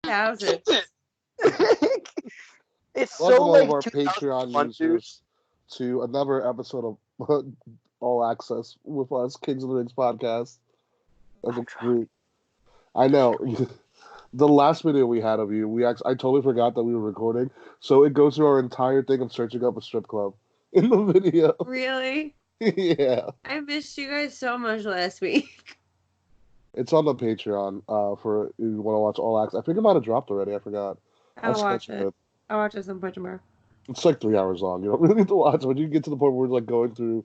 2000. It's Welcome so all like of our 2001, Patreon dude. users to another episode of All Access with us, Kings of the Rings podcast. As a group. I know. The last video we had of you, I totally forgot that we were recording, so it goes through our entire thing of searching up a strip club in the video. Really? Yeah. I missed you guys so much last week. It's on the Patreon for if you want to watch All Access. I think it might have dropped already. I forgot. I'll watch it. I'll watch it some point tomorrow. It's like 3 hours long. You don't really need to watch it. When you get to the point where we're like going through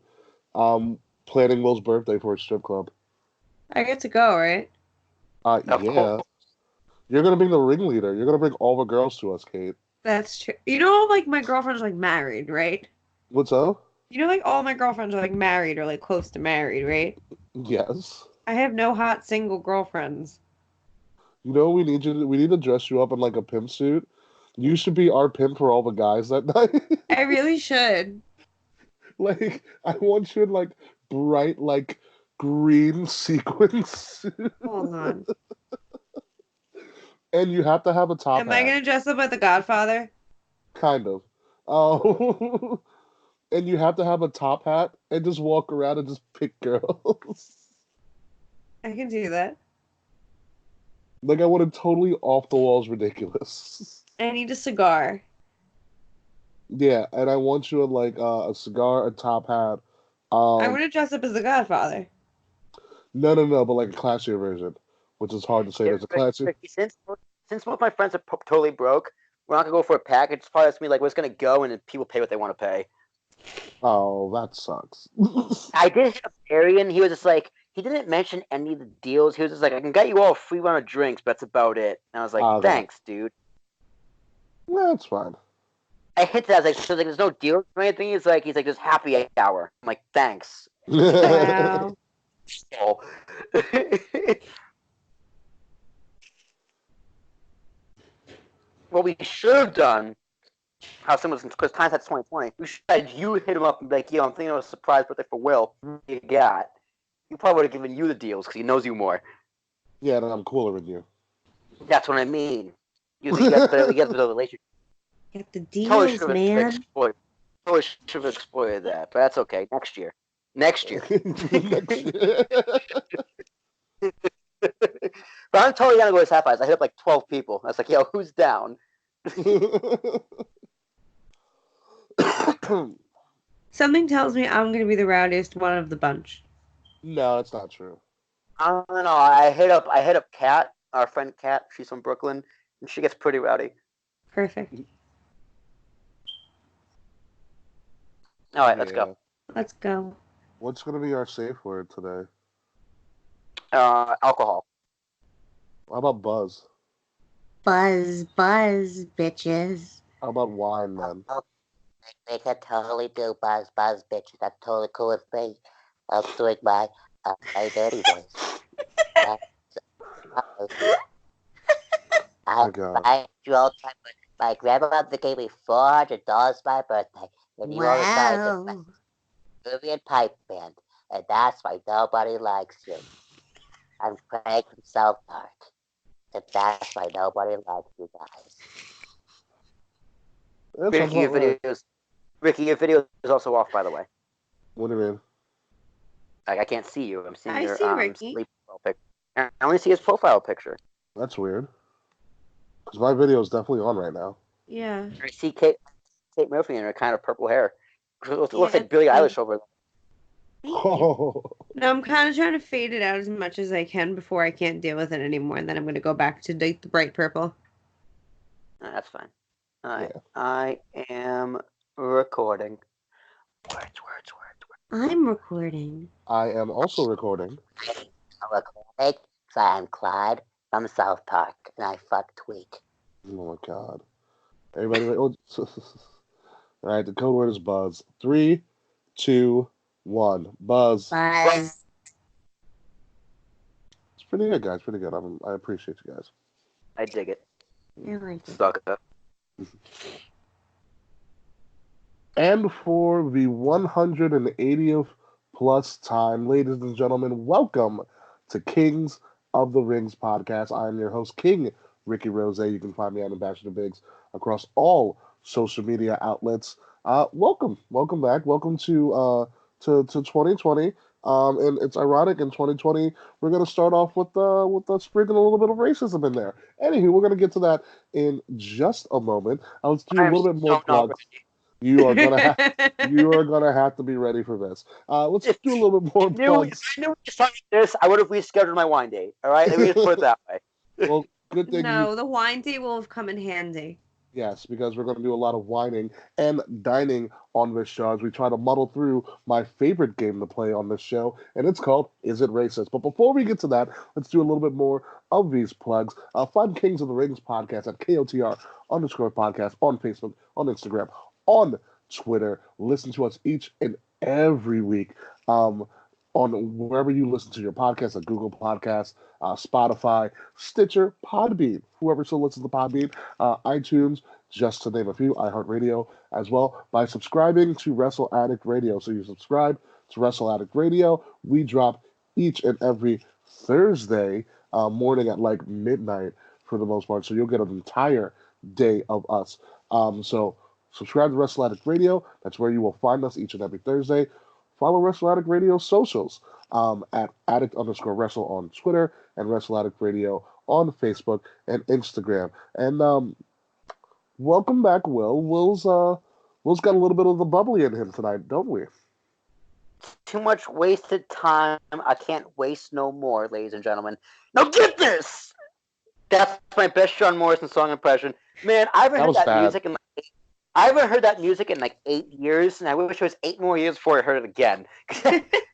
planning Will's birthday for a strip club. I get to go, right? Yeah. You're going to bring the ringleader. You're going to bring all the girls to us, Kate. That's true. You know, like, my girlfriend's, like, married, right? What's up? You know, like, all my girlfriends are, like, married or, like, close to married, right? Yes. I have no hot single girlfriends. You know, we need to dress you up in, like, a pimp suit. You should be our pimp for all the guys that night. I really should. Like, I want you in, like, bright, like, green sequins suit. Hold on. And you have to have a top Am hat. I going to dress up like the Godfather? Kind of. Oh. And you have to have a top hat and just walk around and just pick girls. I can do that. Like, I want it totally off the walls ridiculous. I need a cigar. Yeah, and I want you in, like, a cigar, a top hat. I want to dress up as the Godfather. No, but like a classier version, which is hard to say. There's a classier. Since most of my friends are totally broke, we're not gonna go for a package. It's probably just me like we're just gonna go and then people pay what they want to pay. Oh, that sucks. I did hit up Arian. He was just like, he didn't mention any of the deals. He was just like, I can get you all a free round of drinks, but that's about it. And I was like, thanks, dude. That's fine. I hit that. I was like, so like, there's no deals or anything. He's like, there's happy hour. I'm like, thanks. Wow. What we should have done, how similar, because hindsight's 2020, we should have had you hit him up and be like, yo, I'm thinking of a surprise birthday for Will. You got. He probably would have given you the deals because he knows you more. Yeah, and I'm cooler than you. That's what I mean. You get the relationship. Get the deals, man. Totally should have exploited that, but that's okay. Next year. But I'm totally gonna go to Sapphires. I hit up like 12 people. I was like, yo, who's down? Something tells me I'm going to be the rowdiest one of the bunch. No, that's not true. I don't know. I hit up Kat, our friend Kat. She's from Brooklyn, and she gets pretty rowdy. Perfect. All right, let's go. Let's go. What's going to be our safe word today? Alcohol. How about buzz? Buzz, bitches. How about wine, then? They could totally do buzz, bitches. That's totally cool with me. I'm doing my dirty voice. I do all the time. My grandmother gave me $400 for my birthday. And you all decided to movie and pipe band. And that's why nobody likes you. I'm Craig from South Park. And that's why nobody likes you guys. Ricky, your video is also off, by the way. What do you mean? Like, I can't see you. I'm seeing your Ricky. profile picture. I only see his profile picture. That's weird. Because my video is definitely on right now. Yeah. I see Kate Murphy in her kind of purple hair. It looks like Billie Eilish over there. Oh. No, I'm kind of trying to fade it out as much as I can before I can't deal with it anymore, and then I'm going to go back to the bright purple. That's fine. All right. Yeah. I am recording. Words. I'm recording. I am also recording. I'm recording. So I'm Clyde from South Park, and I fuck Tweak. Oh my god. Everybody, all right, the code word is buzz. 3, 2, 1. Buzz. Buzz. It's pretty good, guys. Pretty good. I appreciate you guys. I dig it. I like it. Sucker. And for the 180th plus time, ladies and gentlemen, welcome to Kings of the Rings podcast. I am your host, King Ricky Rose. You can find me at Ambassador Biggs across all social media outlets. Welcome back. Welcome to 2020. And it's ironic in 2020 we're going to start off with sprinkling a little bit of racism in there. Anywho, we're going to get to that in just a moment. Let's do a little bit more plugs. You are gonna have to be ready for this. Let's do a little bit more plugs. If I knew we started this, I would have rescheduled my wine date. All right, let me just put it that way. Well, good thing. No, the wine date will have come in handy. Yes, because we're going to do a lot of whining and dining on this show as we try to muddle through my favorite game to play on this show, and it's called Is It Racist? But before we get to that, let's do a little bit more of these plugs. Find Kings of the Rings podcast at KOTR_podcast on Facebook, on Instagram, on Twitter. Listen to us each and every week on wherever you listen to your podcasts, like Google Podcasts, Spotify, Stitcher, Podbean, whoever still listens to Podbean, iTunes, just to name a few, iHeartRadio as well, by subscribing to Wrestle Addict Radio. So you subscribe to Wrestle Addict Radio. We drop each and every Thursday morning at like midnight for the most part. So you'll get an entire day of us. So subscribe to Wrestle Addict Radio. That's where you will find us each and every Thursday. Follow Wrestle Addict Radio socials at addict_wrestle on Twitter and Wrestle Addict Radio on Facebook and Instagram. And welcome back, Will. Will's got a little bit of the bubbly in him tonight, don't we? Too much wasted time. I can't waste no more, ladies and gentlemen. Now get this! That's my best Sean Morrison song impression. Man, I haven't heard that music in like I haven't heard that music in like 8 years, and I wish it was 8 more years before I heard it again.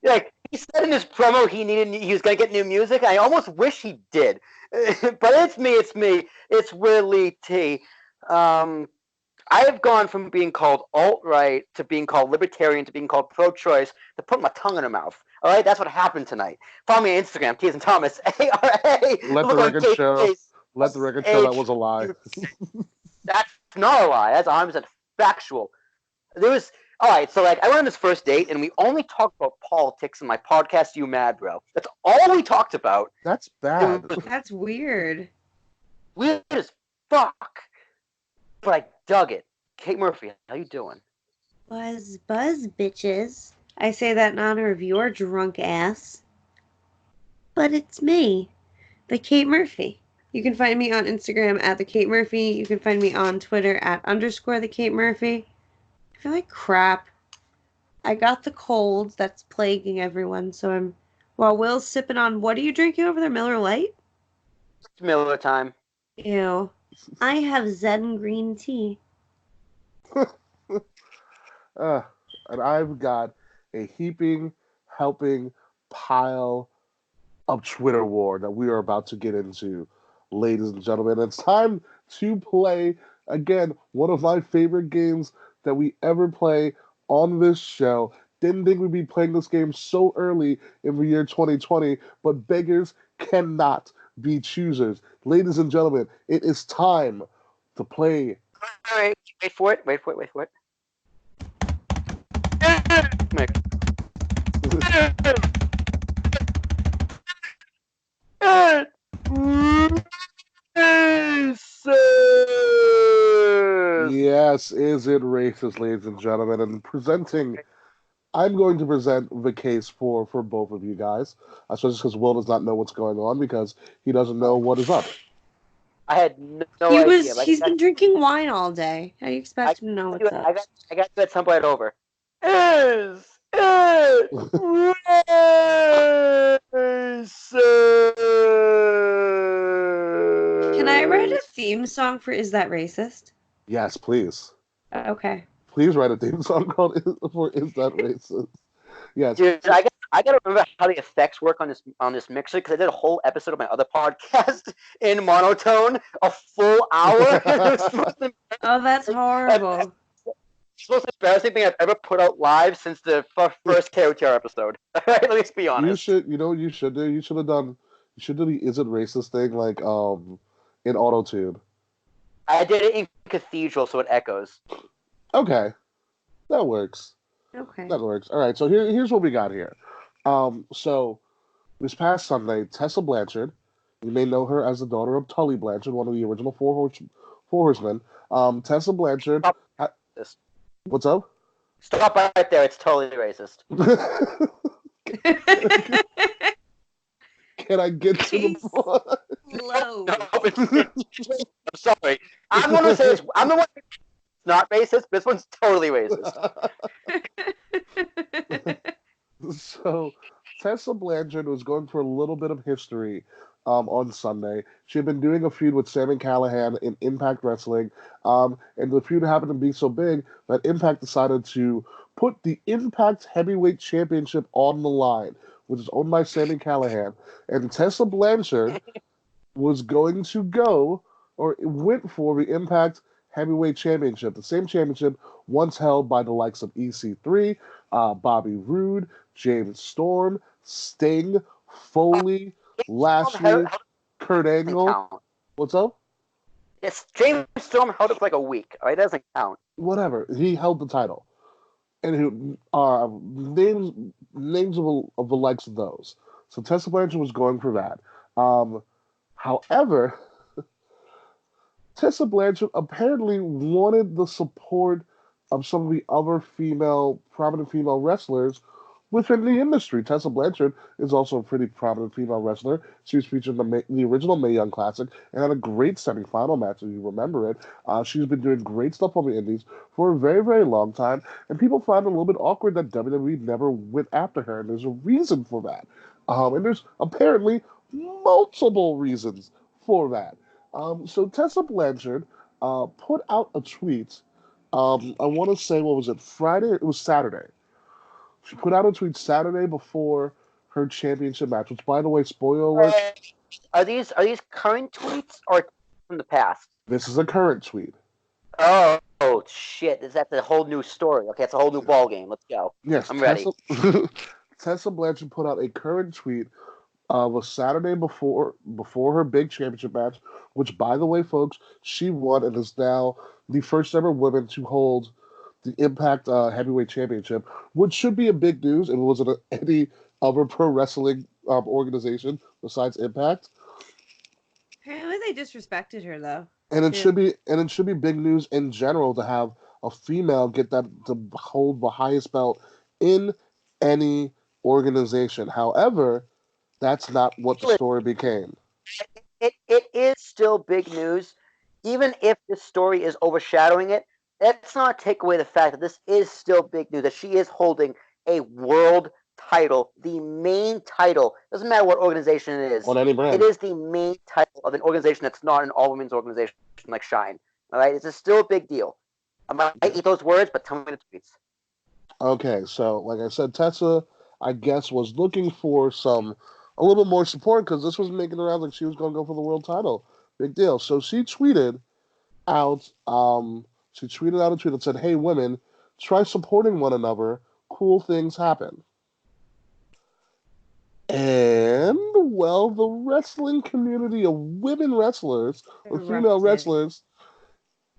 Like he said in his promo, he was gonna get new music. I almost wish he did, but it's me. It's Willie T. I have gone from being called alt-right to being called libertarian to being called pro-choice to put my tongue in her mouth. All right, that's what happened tonight. Follow me on Instagram, T as in Thomas. ARA. Let the record show that was a lie. That's not a lie. That's 100% factual. All right, so like I went on this first date and we only talked about politics in my podcast, You Mad Bro. That's all we talked about. That's bad. That's weird. Weird as fuck. But I dug it. Kate Murphy, how you doing? Buzz, bitches. I say that in honor of your drunk ass. But it's me, the Kate Murphy. You can find me on Instagram at the Kate Murphy. You can find me on Twitter at _the Kate Murphy. I feel like crap. I got the cold that's plaguing everyone, so while Will's sipping on, what are you drinking over there, Miller Lite? It's Miller time. Ew. I have Zen green tea. And I've got a heaping, helping pile of Twitter war that we are about to get into. Ladies and gentlemen, it's time to play, again, one of my favorite games that we ever play on this show. Didn't think we'd be playing this game so early in the year 2020, but beggars cannot be choosers. Ladies and gentlemen, it is time to play. All right, wait for it. Yes, Is It Racist, ladies and gentlemen? And I'm going to present the case for both of you guys, especially because Will does not know what's going on because he doesn't know what is up. I had no idea. He's been drinking wine all day. How do you expect him to know what's up? I got to get some right over. Is it racist? Can I write a theme song for Is That Racist? Yes, please. Okay. Please write a theme song called Is That Racist? Yes. Dude, I gotta remember how the effects work on this mixer because I did a whole episode of my other podcast in monotone, a full hour. Oh, that's horrible. It's the most embarrassing thing I've ever put out live since the first KOTR episode. Let me be honest. You should do the Is It Racist thing like in auto-tune. I did it in Cathedral so it echoes. Okay. That works. Okay. That works. All right, so here's what we got here. So this past Sunday, Tessa Blanchard, You may know her as the daughter of Tully Blanchard, one of the original Four Horsemen. Tessa Blanchard. Stop this. What's up? Stop right there. It's totally racist. Can I get to the point? Low. No, I'm sorry. I'm going to say it's. I'm the one. It's not racist. But this one's totally racist. So, Tessa Blanchard was going for a little bit of history on Sunday. She had been doing a feud with Sami Callihan in Impact Wrestling, and the feud happened to be so big that Impact decided to put the Impact Heavyweight Championship on the line, which is owned by Sami Callihan. And Tessa Blanchard was going to go, or went for the Impact Heavyweight Championship, the same championship once held by the likes of EC3, Bobby Roode, James Storm, Sting, Foley, Lashley, Kurt Angle. What's up? Yes, James Storm held it for like a week. All right, that doesn't count. Whatever. He held the title. And who are names of the likes of those. So Tessa Blanchard was going for that. However, Tessa Blanchard apparently wanted the support of some of the other prominent female wrestlers within the industry. Tessa Blanchard is also a pretty prominent female wrestler. She was featured in the original Mae Young Classic and had a great semifinal match, if you remember it. She's been doing great stuff on the indies for a very, very long time, and people find it a little bit awkward that WWE never went after her, and there's a reason for that. And there's apparently multiple reasons for that. So Tessa Blanchard put out a tweet. I want to say, what was it, Friday? It was Saturday. She put out a tweet Saturday before her championship match, which, by the way, spoiler alert. Are these current tweets or from the past? This is a current tweet. Oh shit! Is that the whole new story? Okay, it's a whole new ball game. Let's go. Yes, I'm ready. Tessa Blanchard put out a current tweet the Saturday before her big championship match, which, by the way, folks, she won and is now the first ever woman to hold the Impact Heavyweight Championship, which should be a big news if it wasn't any other pro wrestling organization besides Impact. Apparently, they disrespected her though. And it should be big news in general to have a female get that to hold the highest belt in any organization. However, that's not what the story became. It is still big news, even if this story is overshadowing it. Let's not take away the fact that this is still big news, that she is holding a world title, the main title. Doesn't matter what organization it is. On any brand. It is the main title of an organization that's not an all-women's organization like Shine. All right? It's still a big deal. I might eat those words, but tell me the tweets. Okay, so like I said, Tessa, I guess, was looking for a little bit more support because this was making around like she was going to go for the world title. Big deal. So she tweeted out a tweet that said, "Hey, women, try supporting one another. Cool things happen." And, well, the wrestling community of women wrestlers, or female wrestlers,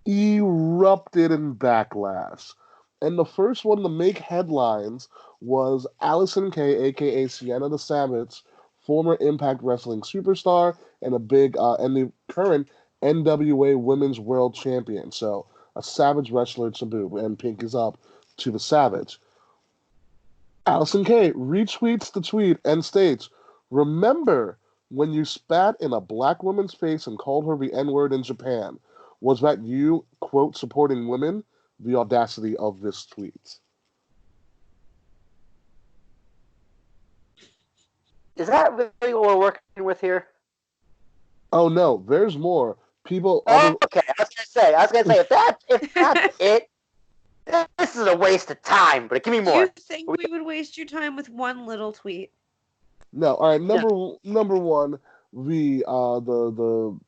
erupted in backlash. And the first one to make headlines was Allison Kay, a.k.a. Sienna the Savage, former Impact Wrestling superstar and and the current NWA Women's World Champion. So, a Savage wrestler to boot, and pink is up to the Savage. Allison Kay retweets the tweet and states, "Remember when you spat in a black woman's face and called her the N-word in Japan? Was that you, quote, supporting women?" The audacity of this tweet. Is that really what we're working with here? Oh no, there's more. People. Okay, I was gonna say if that's it, this is a waste of time. But give me more. You think we would waste your time with one little tweet? No, all right. Number one, the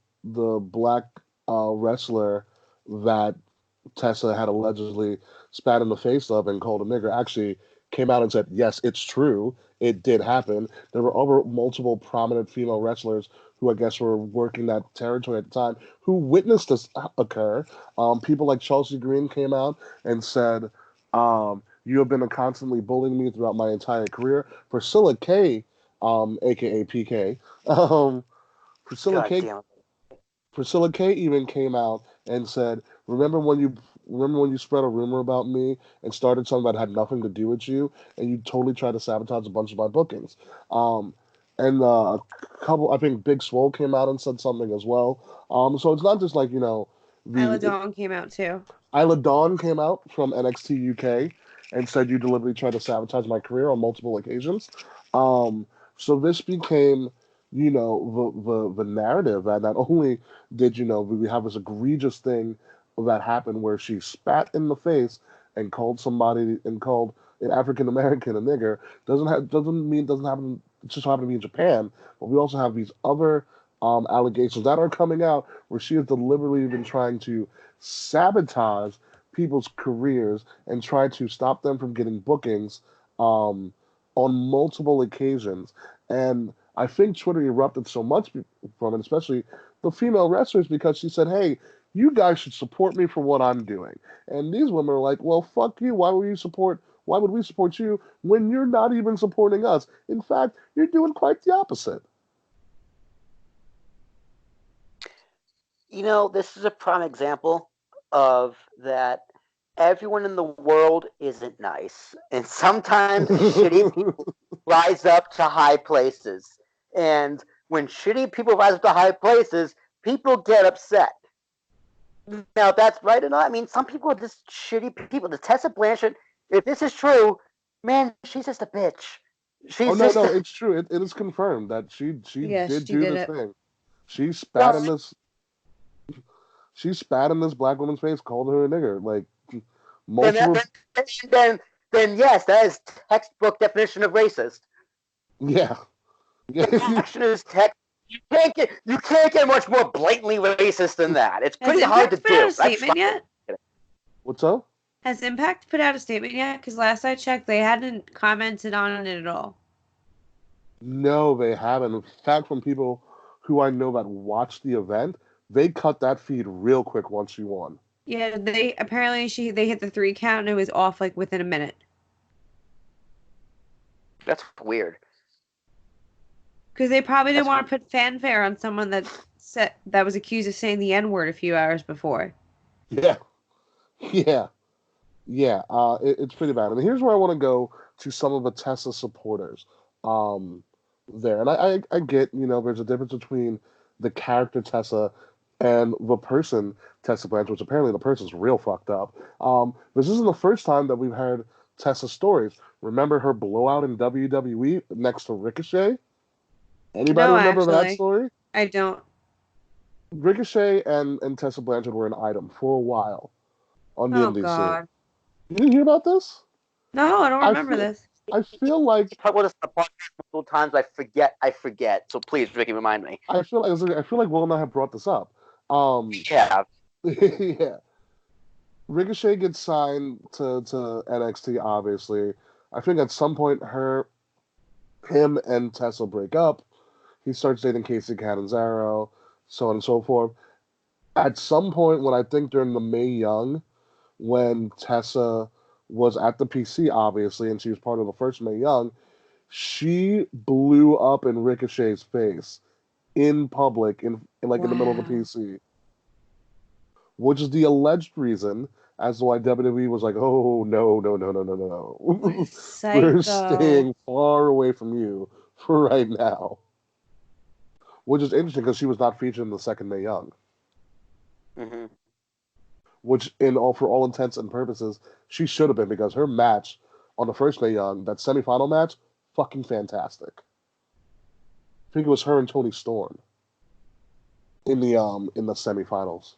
black wrestler that Tessa had allegedly spat in the face of and called a nigger actually came out and said, yes, it's true. It did happen. There were other multiple prominent female wrestlers who I guess were working that territory at the time who witnessed this occur. People like Chelsea Green came out and said, you have been constantly bullying me throughout my entire career. Priscilla Kay, a.k.a. PK, Priscilla God K. damn it. Priscilla K even came out and said, remember when you spread a rumor about me and started something that had nothing to do with you, and you totally tried to sabotage a bunch of my bookings." And a couple, I think Big Swole came out and said something as well. So it's not just like Isla the Dawn came out too. Isla Dawn came out from NXT UK and said you deliberately tried to sabotage my career on multiple occasions. So this became, the narrative that not only did we have this egregious thing that happened where she spat in the face and called an African American a nigger. Doesn't happen. It just happened to be in Japan, but we also have these other allegations that are coming out where she has deliberately been trying to sabotage people's careers and try to stop them from getting bookings on multiple occasions. And I think Twitter erupted so much from it, especially the female wrestlers, because she said, "Hey, you guys should support me for what I'm doing." And these women are like, "Well, fuck you. Why would we support you when you're not even supporting us? In fact, you're doing quite the opposite." This is a prime example of that everyone in the world isn't nice. And sometimes shitty people rise up to high places. And when shitty people rise up to high places, people get upset. Now, if that's right or not, I mean, some people are just shitty people. The Tessa Blanchard, if this is true, man, she's just a bitch. Oh no, it's true. It is confirmed that she Yes, did she do did this it. thing. She spat in this. She spat in this black woman's face, called her a nigger. Like multiple. Then yes, that is textbook definition of racist. Yeah. Action is text. You can't get much more blatantly racist than that. It's pretty hard to Has Impact put out do. a statement yet? What's up? Has Impact put out a statement yet? Because last I checked, they hadn't commented on it at all. No, they haven't. In fact, from people who I know that watched the event, they cut that feed real quick once she won. Yeah, they hit the 3 count and it was off like within a minute. That's weird. Because they probably didn't want to put fanfare on someone that was accused of saying the N-word a few hours before. Yeah. It's pretty bad. And here's where I want to go to some of the Tessa supporters there. And I get, there's a difference between the character Tessa and the person Tessa Blanchard, which apparently the person's real fucked up. This isn't the first time that we've heard Tessa stories. Remember her blowout in WWE next to Ricochet? Anybody remember that story? I don't. Ricochet and Tessa Blanchard were an item for a while on the NBC. God. You didn't hear about this? No, I don't remember this. I feel like talk about this on the podcast multiple times. I forget. So please, Ricky, remind me. I feel like Will and I have brought this up. Yeah. Yeah. Ricochet gets signed to NXT. Obviously, I think at some point him and Tessa break up. He starts dating Casey Catanzaro, so on and so forth. At some point, when I think during the Mae Young, when Tessa was at the PC, obviously, and she was part of the first Mae Young, she blew up in Ricochet's face in public, in the middle of the PC, which is the alleged reason as to why WWE was like, "Oh no, we're staying far away from you for right now." Which is interesting because she was not featured in the second Mae Young. Mm-hmm. Which, for all intents and purposes, she should have been, because her match on the first Mae Young, that semifinal match, fucking fantastic. I think it was her and Toni Storm in the semifinals.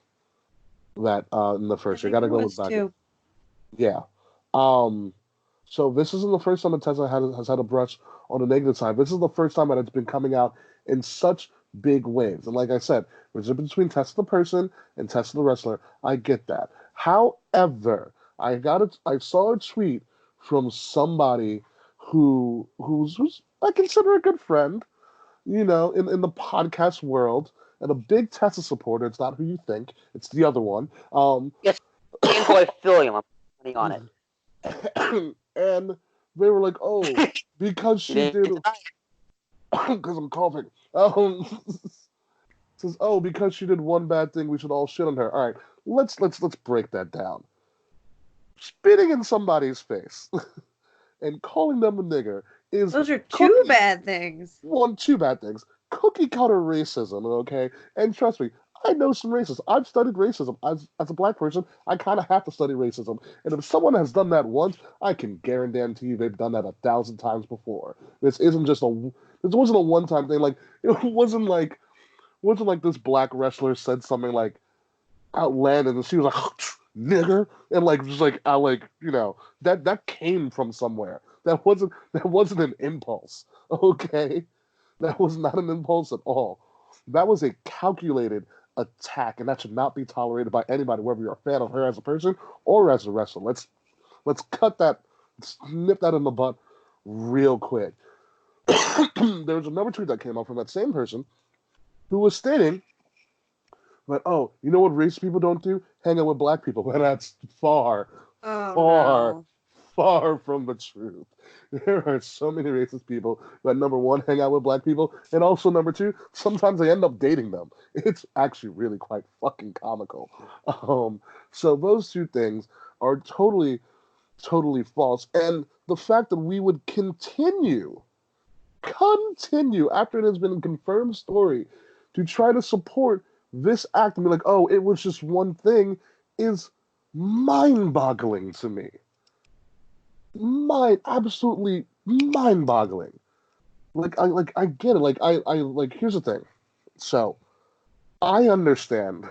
That in the first year, gotta go look back. Yeah. So this isn't the first time that Tessa has had a brush on the negative side. This is the first time that it's been coming out in such big waves. And like I said, there's a difference between Tessa the person and Tessa the wrestler. I get that. However, I saw a tweet from somebody who's I consider a good friend, in the podcast world, and a big Tessa supporter. It's not who you think. It's the other one. Yes, I feel you. I'm putting on it. And they were like, "Oh, because she did." Because I'm coughing. says, "Oh, because she did one bad thing, we should all shit on her." All right, let's break that down. Spitting in somebody's face and calling them a nigger is Those are two bad things. two bad things. Cookie cutter racism, okay? And trust me, I know some racists. I've studied racism. As a black person, I kind of have to study racism. And if someone has done that once, I can guarantee you they've done that 1,000 times before. This wasn't a one-time thing. Like, it wasn't like this black wrestler said something like outlandish and she was like, nigger, and like just like I like, that came from somewhere. That wasn't an impulse. Okay? That was not an impulse at all. That was a calculated attack, and that should not be tolerated by anybody, whether you're a fan of her as a person or as a wrestler. Let's cut that, nip that in the butt real quick. There was another tweet that came up from that same person who was stating that, oh, you know what race people don't do? Hang out with black people. And that's far from the truth. There are so many racist people that, number one, hang out with black people, and also, number two, sometimes they end up dating them. It's actually really quite fucking comical. So those two things are totally, totally false. And the fact that we would continue after it has been a confirmed story to try to support this act and be like, oh, it was just one thing, is mind-boggling to me. Absolutely mind-boggling. I get it. Here's the thing. So, I understand.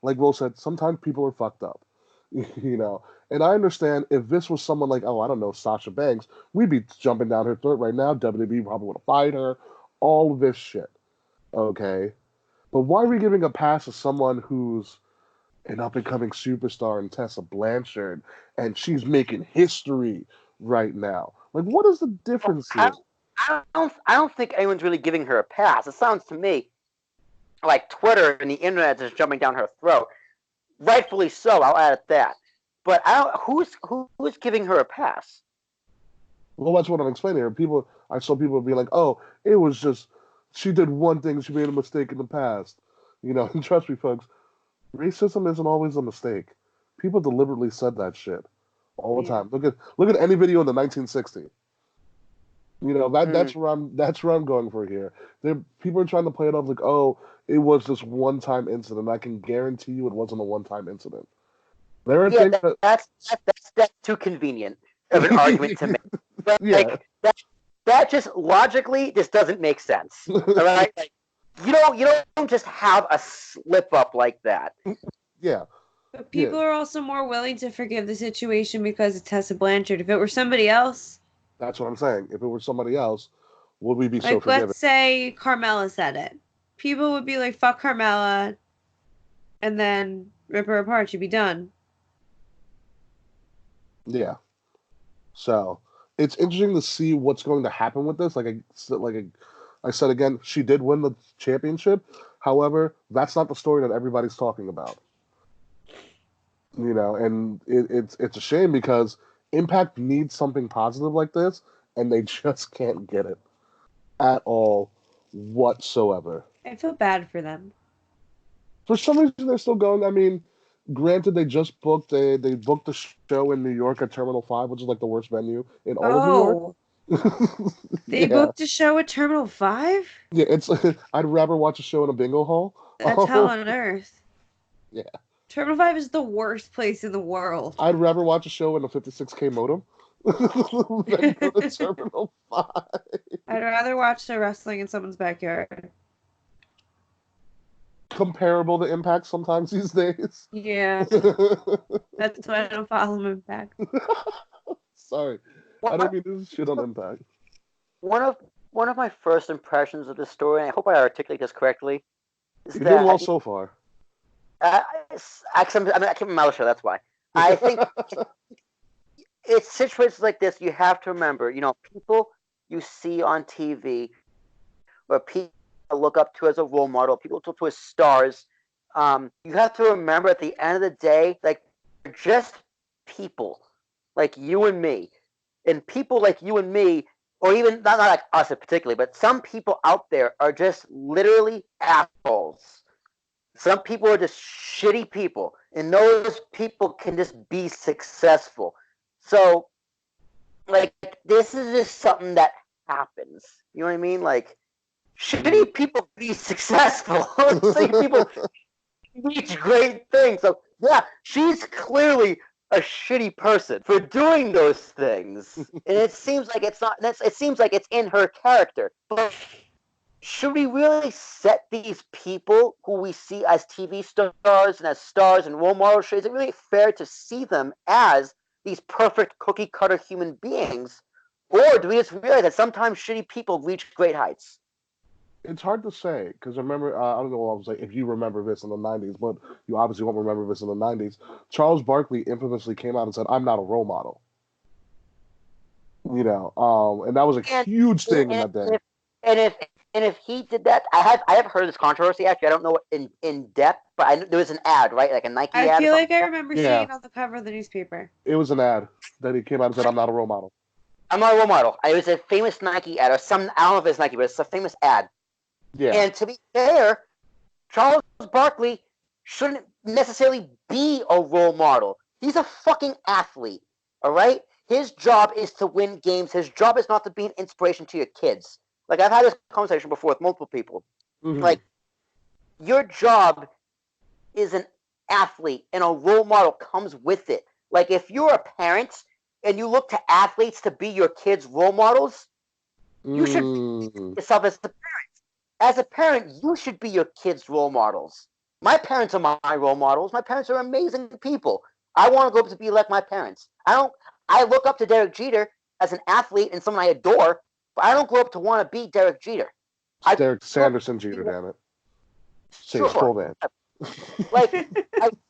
Like Will said, sometimes people are fucked up, And I understand if this was someone like, oh, I don't know, Sasha Banks, we'd be jumping down her throat right now. WWE probably would have fired her. All of this shit. Okay? But why are we giving a pass to someone who's an up-and-coming superstar in Tessa Blanchard, and she's making history right now? Like, what is the difference here? I don't think anyone's really giving her a pass. It sounds to me like Twitter and the internet is jumping down her throat. Rightfully so, I'll add that. But who's giving her a pass? Well, that's what I'm explaining here. I saw people be like, oh, it was just, she did one thing, she made a mistake in the past. And trust me, folks, racism isn't always a mistake. People deliberately said that shit all the time. Look at any video in the 1960s. That's where I'm going for here. People are trying to play it off like, oh, it was this one-time incident. I can guarantee you it wasn't a one-time incident. There are things that's too convenient of an argument to make. But that just logically just doesn't make sense. All right, like, you don't just have a slip up like that. Yeah. But people are also more willing to forgive the situation because it's Tessa Blanchard. If it were somebody else, that's what I'm saying. If it were somebody else, would we be so forgiving? Let's say Carmella said it. People would be like, fuck Carmella, and then rip her apart. She'd be done. Yeah. So, it's interesting to see what's going to happen with this. Like I said again, she did win the championship. However, that's not the story that everybody's talking about. And it's a shame because Impact needs something positive like this, and they just can't get it at all whatsoever. I feel bad for them. For some reason, they're still going. I mean, granted, they just booked the show in New York at Terminal 5, which is like the worst venue in all of New York. They booked a show at Terminal 5? Yeah, it's. I'd rather watch a show in a bingo hall. That's hell on earth. Yeah. Terminal 5 is the worst place in the world. I'd rather watch a show in a 56K modem than go to Terminal 5. I'd rather watch the wrestling in someone's backyard. Comparable to Impact sometimes these days. Yeah. That's why I don't follow Impact. Sorry. I don't mean to shit on Impact. One of my first impressions of this story, and I hope I articulate this correctly, is You're doing well so far. I keep my mouth shut, that's why. I think it's situations like this you have to remember, people you see on TV or people look up to as a role model, people look up to as stars, you have to remember at the end of the day, like, they're just people like you and me. And people like you and me or even not like us particularly, but some people out there are just literally assholes. Some people are just shitty people, and those people can just be successful. So, like, this is just something that happens. You know what I mean? Like, shitty people be successful. Shitty people reach great things. So, yeah, she's clearly a shitty person for doing those things, and it seems like it's not. It seems like it's in her character, but should we really set these people who we see as TV stars and role models? Is it really fair to see them as these perfect cookie cutter human beings? Or do we just realize that sometimes shitty people reach great heights? It's hard to say because remember, I don't know what I was like if you remember this in the '90s, but you obviously won't remember this in the '90s. Charles Barkley infamously came out and said, "I'm not a role model." And that was a And, huge thing in and, that day. and if and if he did that, I have heard this controversy. Actually, I don't know it in depth, but there was an ad, right, like a Nike I ad. feel like I remember seeing Yeah. it on the cover of the newspaper. It was an ad that he came out and said, "I'm not a role model." I'm not a role model. It was a famous Nike ad, or some, I don't know if it's Nike, but it's a famous ad. Yeah. And to be fair, Charles Barkley shouldn't necessarily be a role model. He's a fucking athlete, all right? His job is to win games. His job is not to be an inspiration to your kids. Like, I've had this conversation before with multiple people. Mhm. Like, your job is an athlete, and a role model comes with it. Like, if you're a parent and you look to athletes to be your kids' role models, you should be yourself as a parent. As a parent, you should be your kids' role models. My parents are my role models. My parents are amazing people. I want to grow up to be like my parents. I look up to Derek Jeter as an athlete and someone I adore, but I don't grow up to want to be Derek Jeter. It's Derek Sanderson Jeter, damn it. Say his full name. Like,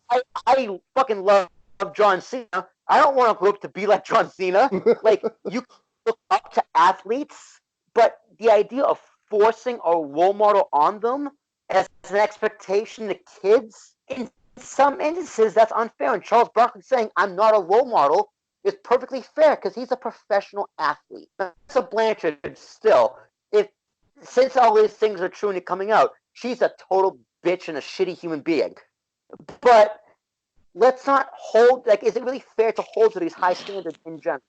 I fucking love John Cena. I don't want to grow up to be like John Cena. Like, you look up to athletes, but the idea of forcing a role model on them as an expectation to kids, in some instances, that's unfair. And Charles Barkley saying, "I'm not a role model," is perfectly fair because he's a professional athlete. Tessa Blanchard, still, since all these things are true and coming out, she's a total bitch and a shitty human being. But let's not hold, like, is it really fair to hold to these high standards in general?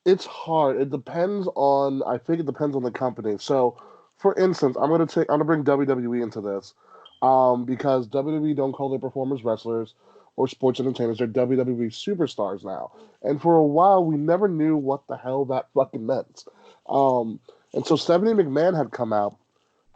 It's hard. I think it depends on the company. So, for instance, I'm gonna bring WWE into this, because WWE don't call their performers wrestlers or sports entertainers. They're WWE superstars now. And for a while, we never knew what the hell that fucking meant. And so Stephanie McMahon had come out.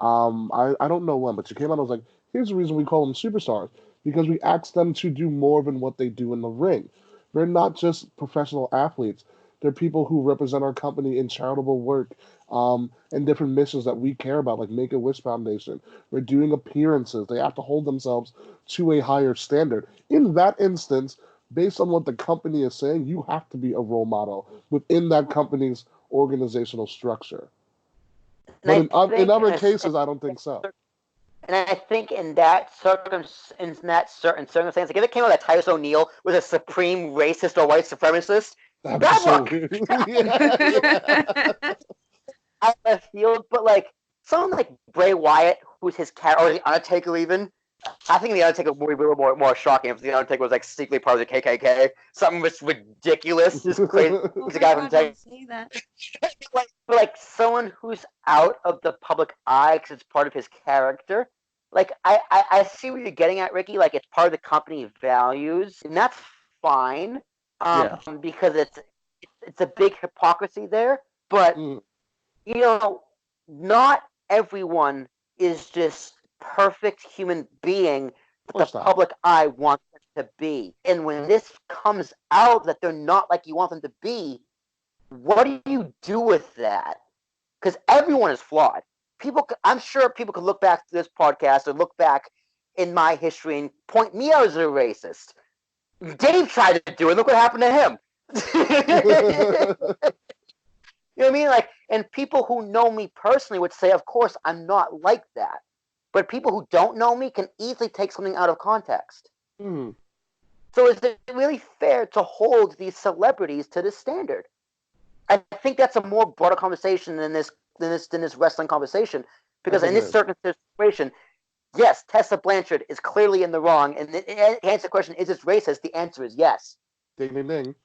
I don't know when, but she came out and was like, here's the reason we call them superstars. Because we ask them to do more than what they do in the ring. They're not just professional athletes. They're people who represent our company in charitable work, and different missions that we care about, like Make-A-Wish Foundation. They're doing appearances. They have to hold themselves to a higher standard. In that instance, based on what the company is saying, you have to be a role model within that company's organizational structure. But in other cases, I don't think so. And I think in that certain circumstance, like if it came out that Titus O'Neil was a supreme racist or white supremacist, Absolutely. out of field. But like someone like Bray Wyatt, who's his character, or the Undertaker even. I think the Undertaker would be a little more shocking if the Undertaker was like secretly part of the KKK. Something just ridiculous, just crazy. Oh guy my from God, don't Texas. say that. like someone who's out of the public eye because it's part of his character. Like I see what you're getting at, Ricky. Like it's part of the company values, and that's fine. Yeah. Because it's a big hypocrisy there. But you know, not everyone is just perfect human being that the public eye wants them to be. And when this comes out that they're not like you want them to be, what do you do with that? Because everyone is flawed. I'm sure people could look back to this podcast or look back in my history and point me out as a racist. Dave tried to do it. Look what happened to him. You know what I mean? Like, and people who know me personally would say, of course, I'm not like that. But people who don't know me can easily take something out of context. So is it really fair to hold these celebrities to this standard? I think that's a more broader conversation than this wrestling conversation. Because in this certain situation, yes, Tessa Blanchard is clearly in the wrong. And to answer the question, is this racist? The answer is yes. Ding, ding, ding.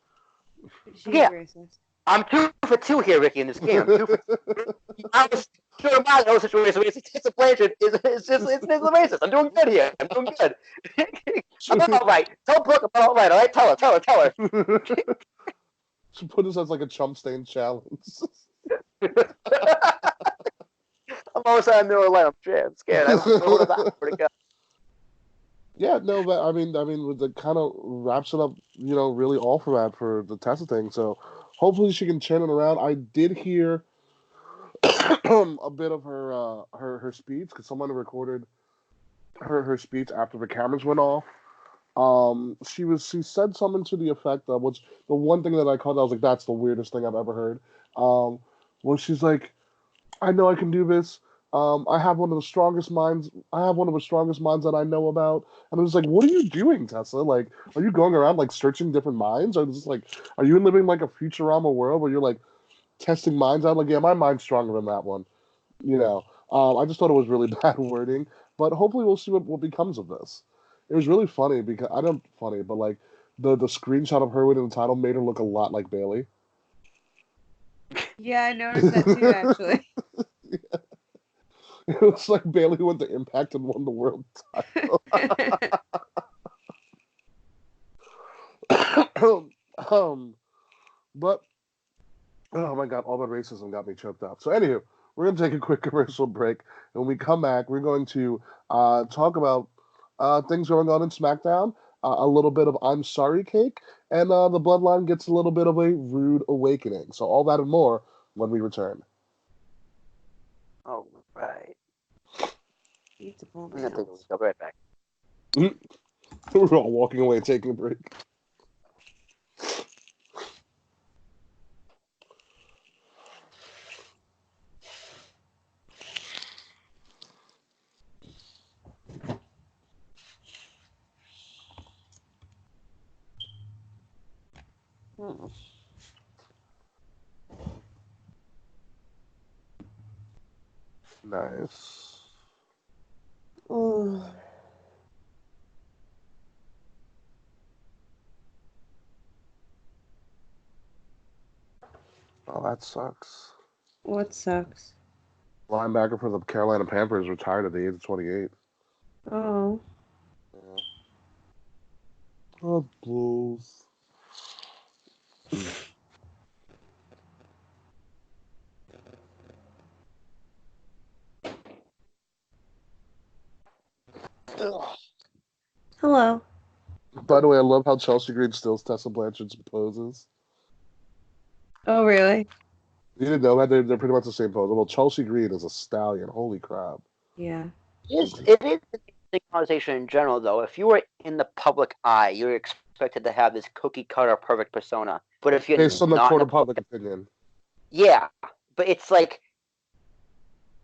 She's racist. I'm 2 for 2 here, Ricky, in this game. I'm 2 for 2. I was sure about the whole situation. Tessa Blanchard is a racist. I'm doing good here. I'm doing good. I'm all right. Tell Brooke I'm all right. All right, tell her. Should put this as like a chump stain challenge. I'm always on the line. I'm scared. I don't know what about. Yeah, no, but I mean, it kind of wraps it up, really all for that for the Tessa thing. So hopefully she can turn it around. I did hear a bit of her speech because someone recorded her speech after the cameras went off. She said something to the effect of, which the one thing that I caught, I was like, that's the weirdest thing I've ever heard. Well, she's like, I know I can do this. I have one of the strongest minds. I have one of the strongest minds that I know about. And I was like, what are you doing, Tessa? Like, are you going around like searching different minds? Or is this like, are you living like a Futurama world where you're like testing minds out? Like, yeah, my mind's stronger than that one. I just thought it was really bad wording. But hopefully we'll see what becomes of this. It was really funny because but like the screenshot of her winning the title made her look a lot like Bayley. Yeah, I noticed that too, actually. Yeah. It was like Bayley went to Impact and won the world title. But oh my god, all that racism got me choked up. So anywho, we're gonna take a quick commercial break, and when we come back, we're going to talk about things going on in SmackDown, a little bit of I'm Sorry Cake, and the Bloodline gets a little bit of a rude awakening. So all that and more when we return. All right. I'll be right back. We're all walking away and taking a break. Nice. Oh. Oh, that sucks. What sucks? Linebacker for the Carolina Panthers retired at the age of 28. Oh. Yeah. Oh, Blues. Hello. By the way, I love how Chelsea Green steals Tessa Blanchard's poses. Oh, really? You didn't know that? They're pretty much the same pose. Well, Chelsea Green is a stallion. Holy crap. Yeah. It is an interesting conversation in general, though. If you were in the public eye, you're expected to have this cookie-cutter perfect persona. But if you're based on the not court in of public opinion. Yeah, but it's like,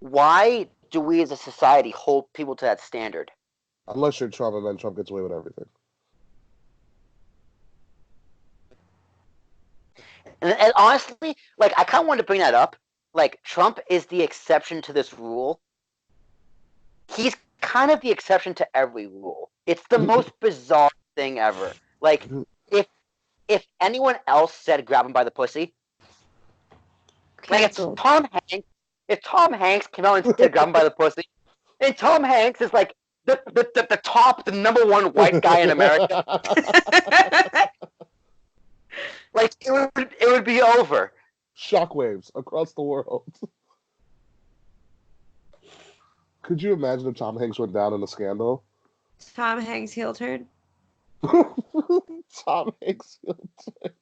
why do we as a society hold people to that standard? Unless you're Trump, and then Trump gets away with everything. And honestly, like, I kind of wanted to bring that up. Like, Trump is the exception to this rule. He's kind of the exception to every rule. It's the most bizarre thing ever. Like, if anyone else said grab him by the pussy, like, if Tom Hanks came out and said grab him by the pussy, and Tom Hanks is like the number one white guy in America, like, it would be over. Shockwaves across the world. Could you imagine if Tom Hanks went down in a scandal? Tom Hanks heel turn? Tom Hanks heel turn.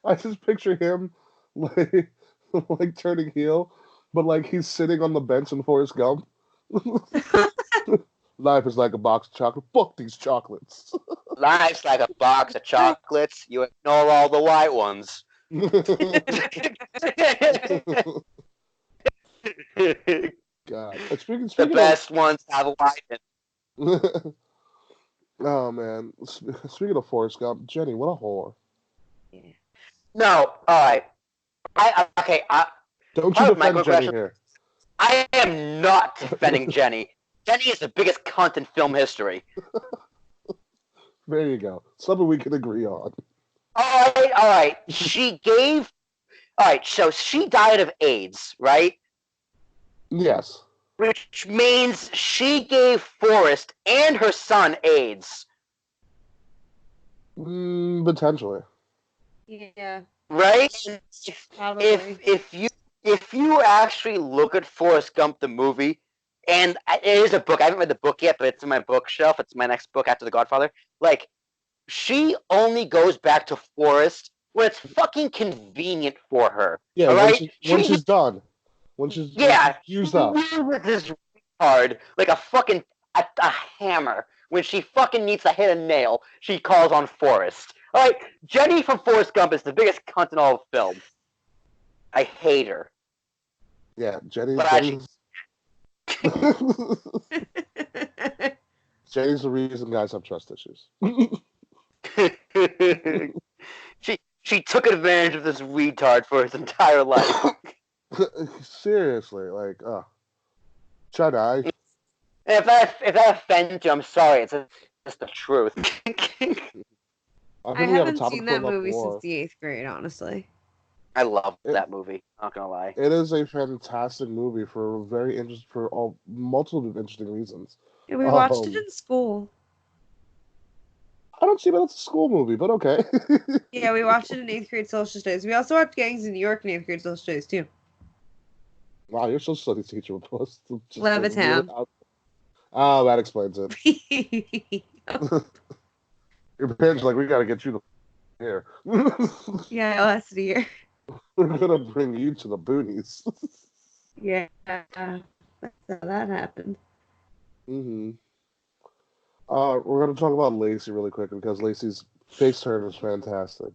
I just picture him like turning heel, but like he's sitting on the bench in Forrest Gump. Life is like a box of chocolate. Fuck these chocolates. Life's like a box of chocolates. You ignore all the white ones. God. The best ones have white. Oh man, speaking of Forrest Gump, Jenny, what a whore! No, all right. Don't you Part of defend Jenny microaggression. here? I am not defending Jenny. Jenny is the biggest cunt in film history. There you go. Something we can agree on. All right. All right, so she died of AIDS, right? Yes. Which means she gave Forrest and her son AIDS. Potentially. Yeah. Right? Probably. If you actually look at Forrest Gump the movie, and it is a book. I haven't read the book yet, but it's in my bookshelf. It's my next book after The Godfather. Like, she only goes back to Forrest when it's fucking convenient for her. Yeah, all right? when she's done. When she's used up. With this retard, like a fucking a hammer. When she fucking needs to hit a nail, she calls on Forrest. All right, Jenny from Forrest Gump is the biggest cunt in all of film. I hate her. Yeah, Jenny's Jenny's the reason guys have trust issues. She took advantage of this retard for his entire life. Seriously, like, shut eye. If that offends you, I'm sorry. It's just the truth. I haven't seen that movie since the 8th grade, honestly. I love that movie. Not gonna lie. It is a fantastic movie for multiple interesting reasons. Yeah, we watched it in school. I don't see that it's a school movie, but okay. Yeah, we watched it in 8th grade social studies. We also watched Gangs in New York in 8th grade social studies too. Wow, your social studies teacher was Levittown. Oh, that explains it. Your parents are like, we gotta get you the here. Yeah, it lasted a year. We're gonna bring you to the boonies. Yeah, that's how that happened. Mm-hmm. We're gonna talk about Lacey really quick because Lacey's face turn is fantastic.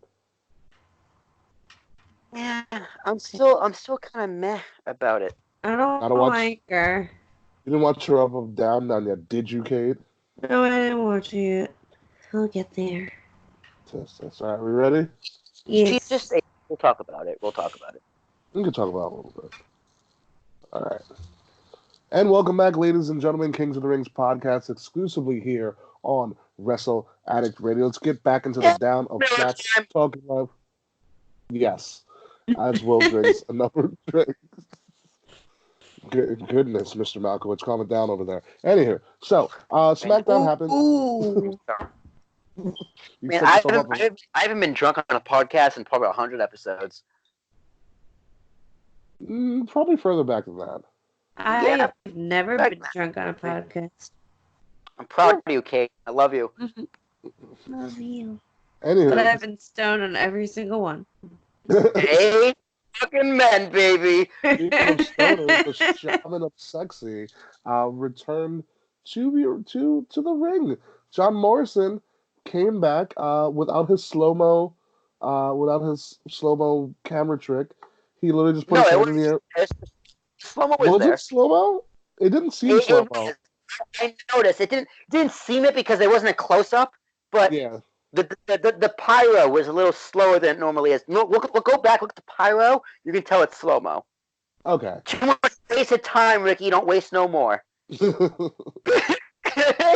Yeah, I'm still kind of meh about it. I don't like her. You didn't watch her up down yet, did you, Kate? No, I didn't watch it yet. I'll get there. That's all right. We ready? Yes. We'll talk about it. We can talk about it a little bit. All right. And welcome back, ladies and gentlemen, Kings of the Rings podcast, exclusively here on Wrestle Addict Radio. Let's get back into the down of snacks talking about. Yes, as Will drinks another drink. Goodness, Mr. Malkovich, calm it down over there. Anywho, so SmackDown happened. Ooh. Man, I haven't been drunk on a podcast in probably 100 episodes. Probably further back than that. I've never been drunk on a podcast. I'm proud of you, Kate. I love you. Love you. Anyway. But I've been stoned on every single one. Hey, fucking men, baby. Speaking of stoners, the shaman of sexy returned to the ring. John Morrison came back without his slow-mo camera trick. He literally just put his hand in the air. Slow-mo was there. It slow-mo? It didn't seem slow-mo. I noticed. It didn't seem it because there wasn't a close-up, but yeah. The pyro was a little slower than it normally is. We'll go back, look at the pyro. You can tell it's slow-mo. Okay. Too much wasted time, Ricky. Don't waste no more. Hey,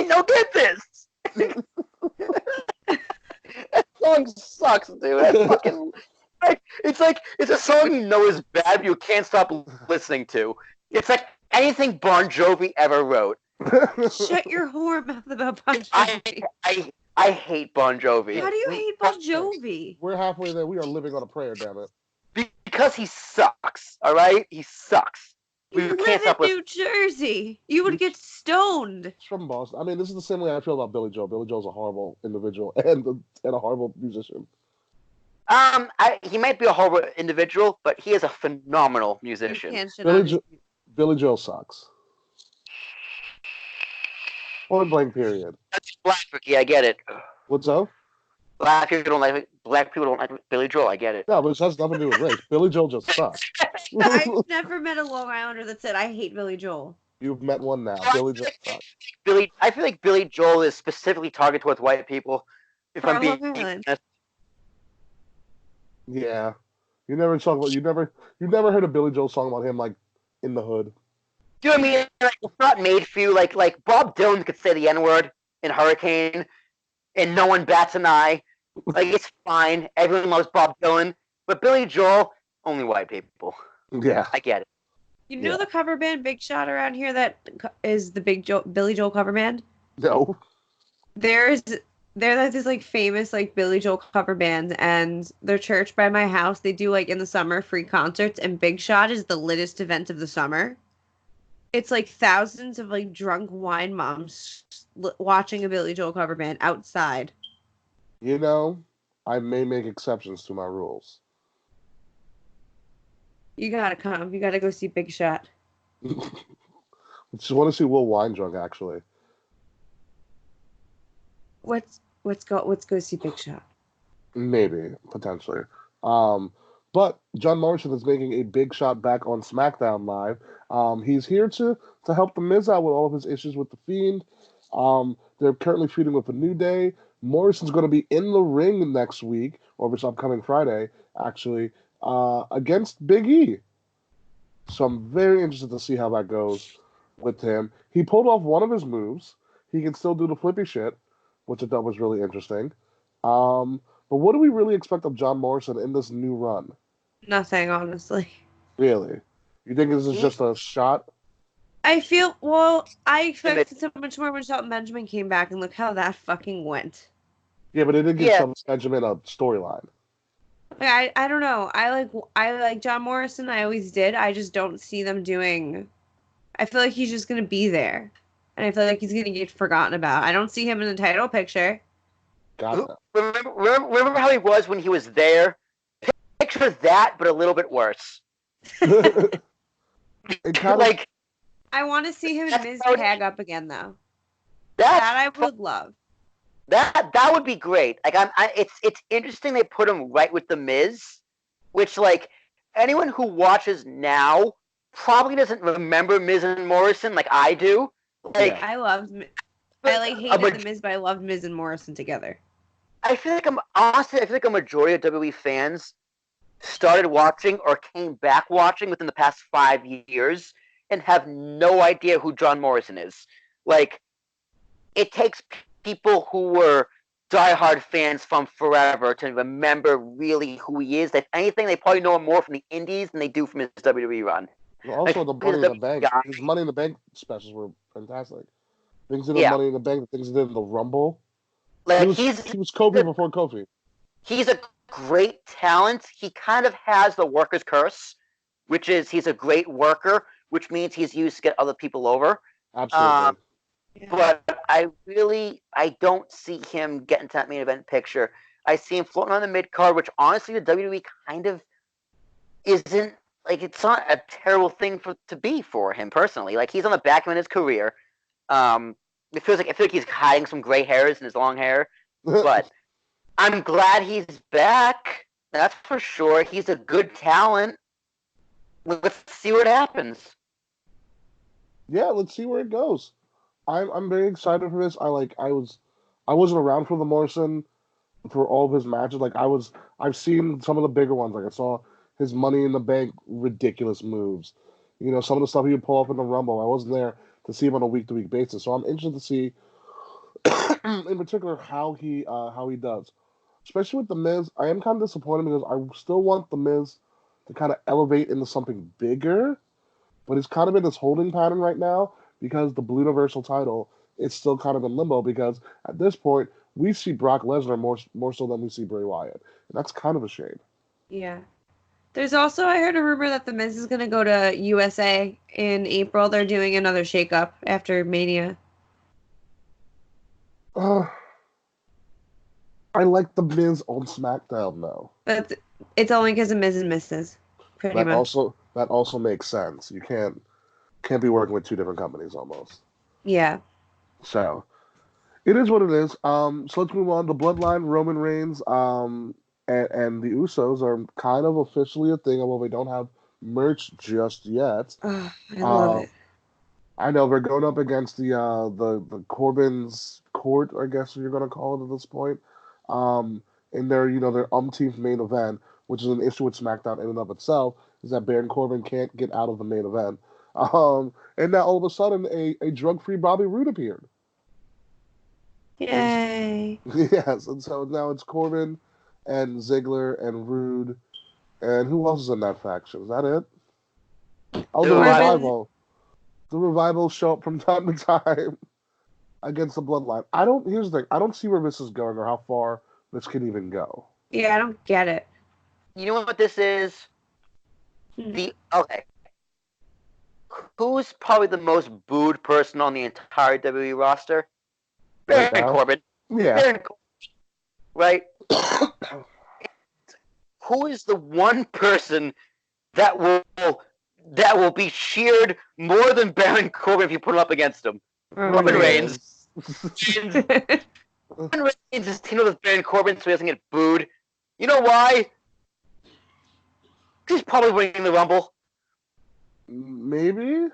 don't get this. That song sucks, dude. That's fucking. It's a song you know is bad, but you can't stop listening to. It's like anything Bon Jovi ever wrote. Shut your whore mouth about Bon Jovi. I hate Bon Jovi. How do you hate Bon Jovi? We're halfway there. We are living on a prayer, damn it. Because he sucks, all right? He sucks. You live in New Jersey. You would get stoned. He's from Boston. I mean, this is the same way I feel about Billy Joel. Billy Joel's a horrible individual and a horrible musician. He might be a horrible individual, but he is a phenomenal musician. Billy Joel sucks. Point blank, period. That's black, Ricky. I get it. What's up? Black people don't like Billy Joel. I get it. No, but it has nothing to do with race. Billy Joel just sucks. I've never met a Long Islander that said I hate Billy Joel. You've met one now. Billy Joel sucks. I feel like Billy Joel is specifically targeted towards white people. If I'm being honest. Yeah. You never heard a Billy Joel song about him like in the hood. Do you know what I mean? Like, it's not made for you. Like Bob Dylan could say the N-word in Hurricane, and no one bats an eye. Like, it's fine. Everyone loves Bob Dylan, but Billy Joel, only white people. Yeah, I get it. You know the cover band Big Shot around here that is the Billy Joel cover band? No. They're like this like famous like Billy Joel cover band, and their church by my house, they do like in the summer free concerts, and Big Shot is the littest event of the summer. It's like thousands of like drunk wine moms watching a Billy Joel cover band outside. You know, I may make exceptions to my rules. You gotta come. You gotta go see Big Shot. Just want to see Will Wine drunk, actually. Let's go see Big Shot. Maybe, potentially. But John Morrison is making a big shot back on SmackDown Live. He's here to help The Miz out with all of his issues with The Fiend. They're currently feuding with The New Day. Morrison's going to be in the ring next week, or this upcoming Friday, actually, against Big E. So I'm very interested to see how that goes with him. He pulled off one of his moves. He can still do the flippy shit, which I thought was really interesting. But what do we really expect of John Morrison in this new run? Nothing, honestly. Really? You think this is just a shot? I expected so much more when Shelton Benjamin came back, and look how that fucking went. Yeah, but it did give Shelton Benjamin a storyline. I don't know. I like John Morrison. I always did. I just don't see them doing. I feel like he's just gonna be there, and I feel like he's gonna get forgotten about. I don't see him in the title picture. Got Remember how he was when he was there? Picture that, but a little bit worse. it kind like of, I want to see him and Miz tag up again, though. That I would love. That would be great. Like it's interesting they put him right with the Miz, which like anyone who watches now probably doesn't remember Miz and Morrison like I do. Like I hated the Miz, but I loved Miz and Morrison together. I feel like a majority of WWE fans started watching or came back watching within the past 5 years and have no idea who John Morrison is. Like, it takes people who were diehard fans from forever to remember really who he is. If anything, they probably know him more from the Indies than they do from his WWE run. Also, the Money in the Bank. His Money in the Bank specials were fantastic. Things he did in Money in the Bank, the things he did in the Rumble. Like he was Kofi before Kofi. He's a great talent. He kind of has the worker's curse, which is he's a great worker, which means he's used to get other people over. Absolutely. But I don't see him getting to that main event picture. I see him floating on the mid card, which honestly the WWE kind of isn't like it's not a terrible thing to be for him personally. Like he's on the back end of his career. I feel like he's hiding some gray hairs in his long hair, but I'm glad he's back. That's for sure. He's a good talent. Let's see what happens. Yeah, let's see where it goes. I'm very excited for this. I wasn't around for the Morrison for all of his matches. I've seen some of the bigger ones. Like I saw his Money in the Bank ridiculous moves. You know, some of the stuff he would pull off in the Rumble. I wasn't there to see him on a week-to-week basis. So I'm interested to see, in particular, how he does. Especially with The Miz, I am kind of disappointed because I still want The Miz to kind of elevate into something bigger, but he's kind of in this holding pattern right now because the Blue Universal title is still kind of in limbo because at this point, we see Brock Lesnar more so than we see Bray Wyatt. And that's kind of a shame. Yeah. There's also, I heard a rumor that The Miz is going to go to USA in April. They're doing another shakeup after Mania. I like The Miz on SmackDown, though. But it's only because of Miz and Mrs. Pretty much. That also makes sense. You can't be working with two different companies almost. Yeah. So, it is what it is. So let's move on. The Bloodline, Roman Reigns, and the Usos are kind of officially a thing, although they don't have merch just yet. Oh, I love it. I know they're going up against the Corbin's court, I guess you're gonna call it at this point. In their umpteenth main event, which is an issue with SmackDown in and of itself, is that Baron Corbin can't get out of the main event. And now all of a sudden a drug-free Bobby Roode appeared. Yay! Yes, and so now it's Corbin and Ziggler and Roode, and who else is in that faction? Is that it? Oh, the Revival. The Revival show up from time to time against the Bloodline. Here's the thing. I don't see where this is going or how far this can even go. Yeah, I don't get it. You know what this is? Okay. Who's probably the most booed person on the entire WWE roster? Baron Corbin. Yeah. Baron Corbin. Right? Who is the one person that will be cheered more than Baron Corbin if you put him up against him? Roman Reigns. Roman Reigns is teamed with Baron Corbin so he doesn't get booed. You know why? He's probably winning the Rumble. Maybe.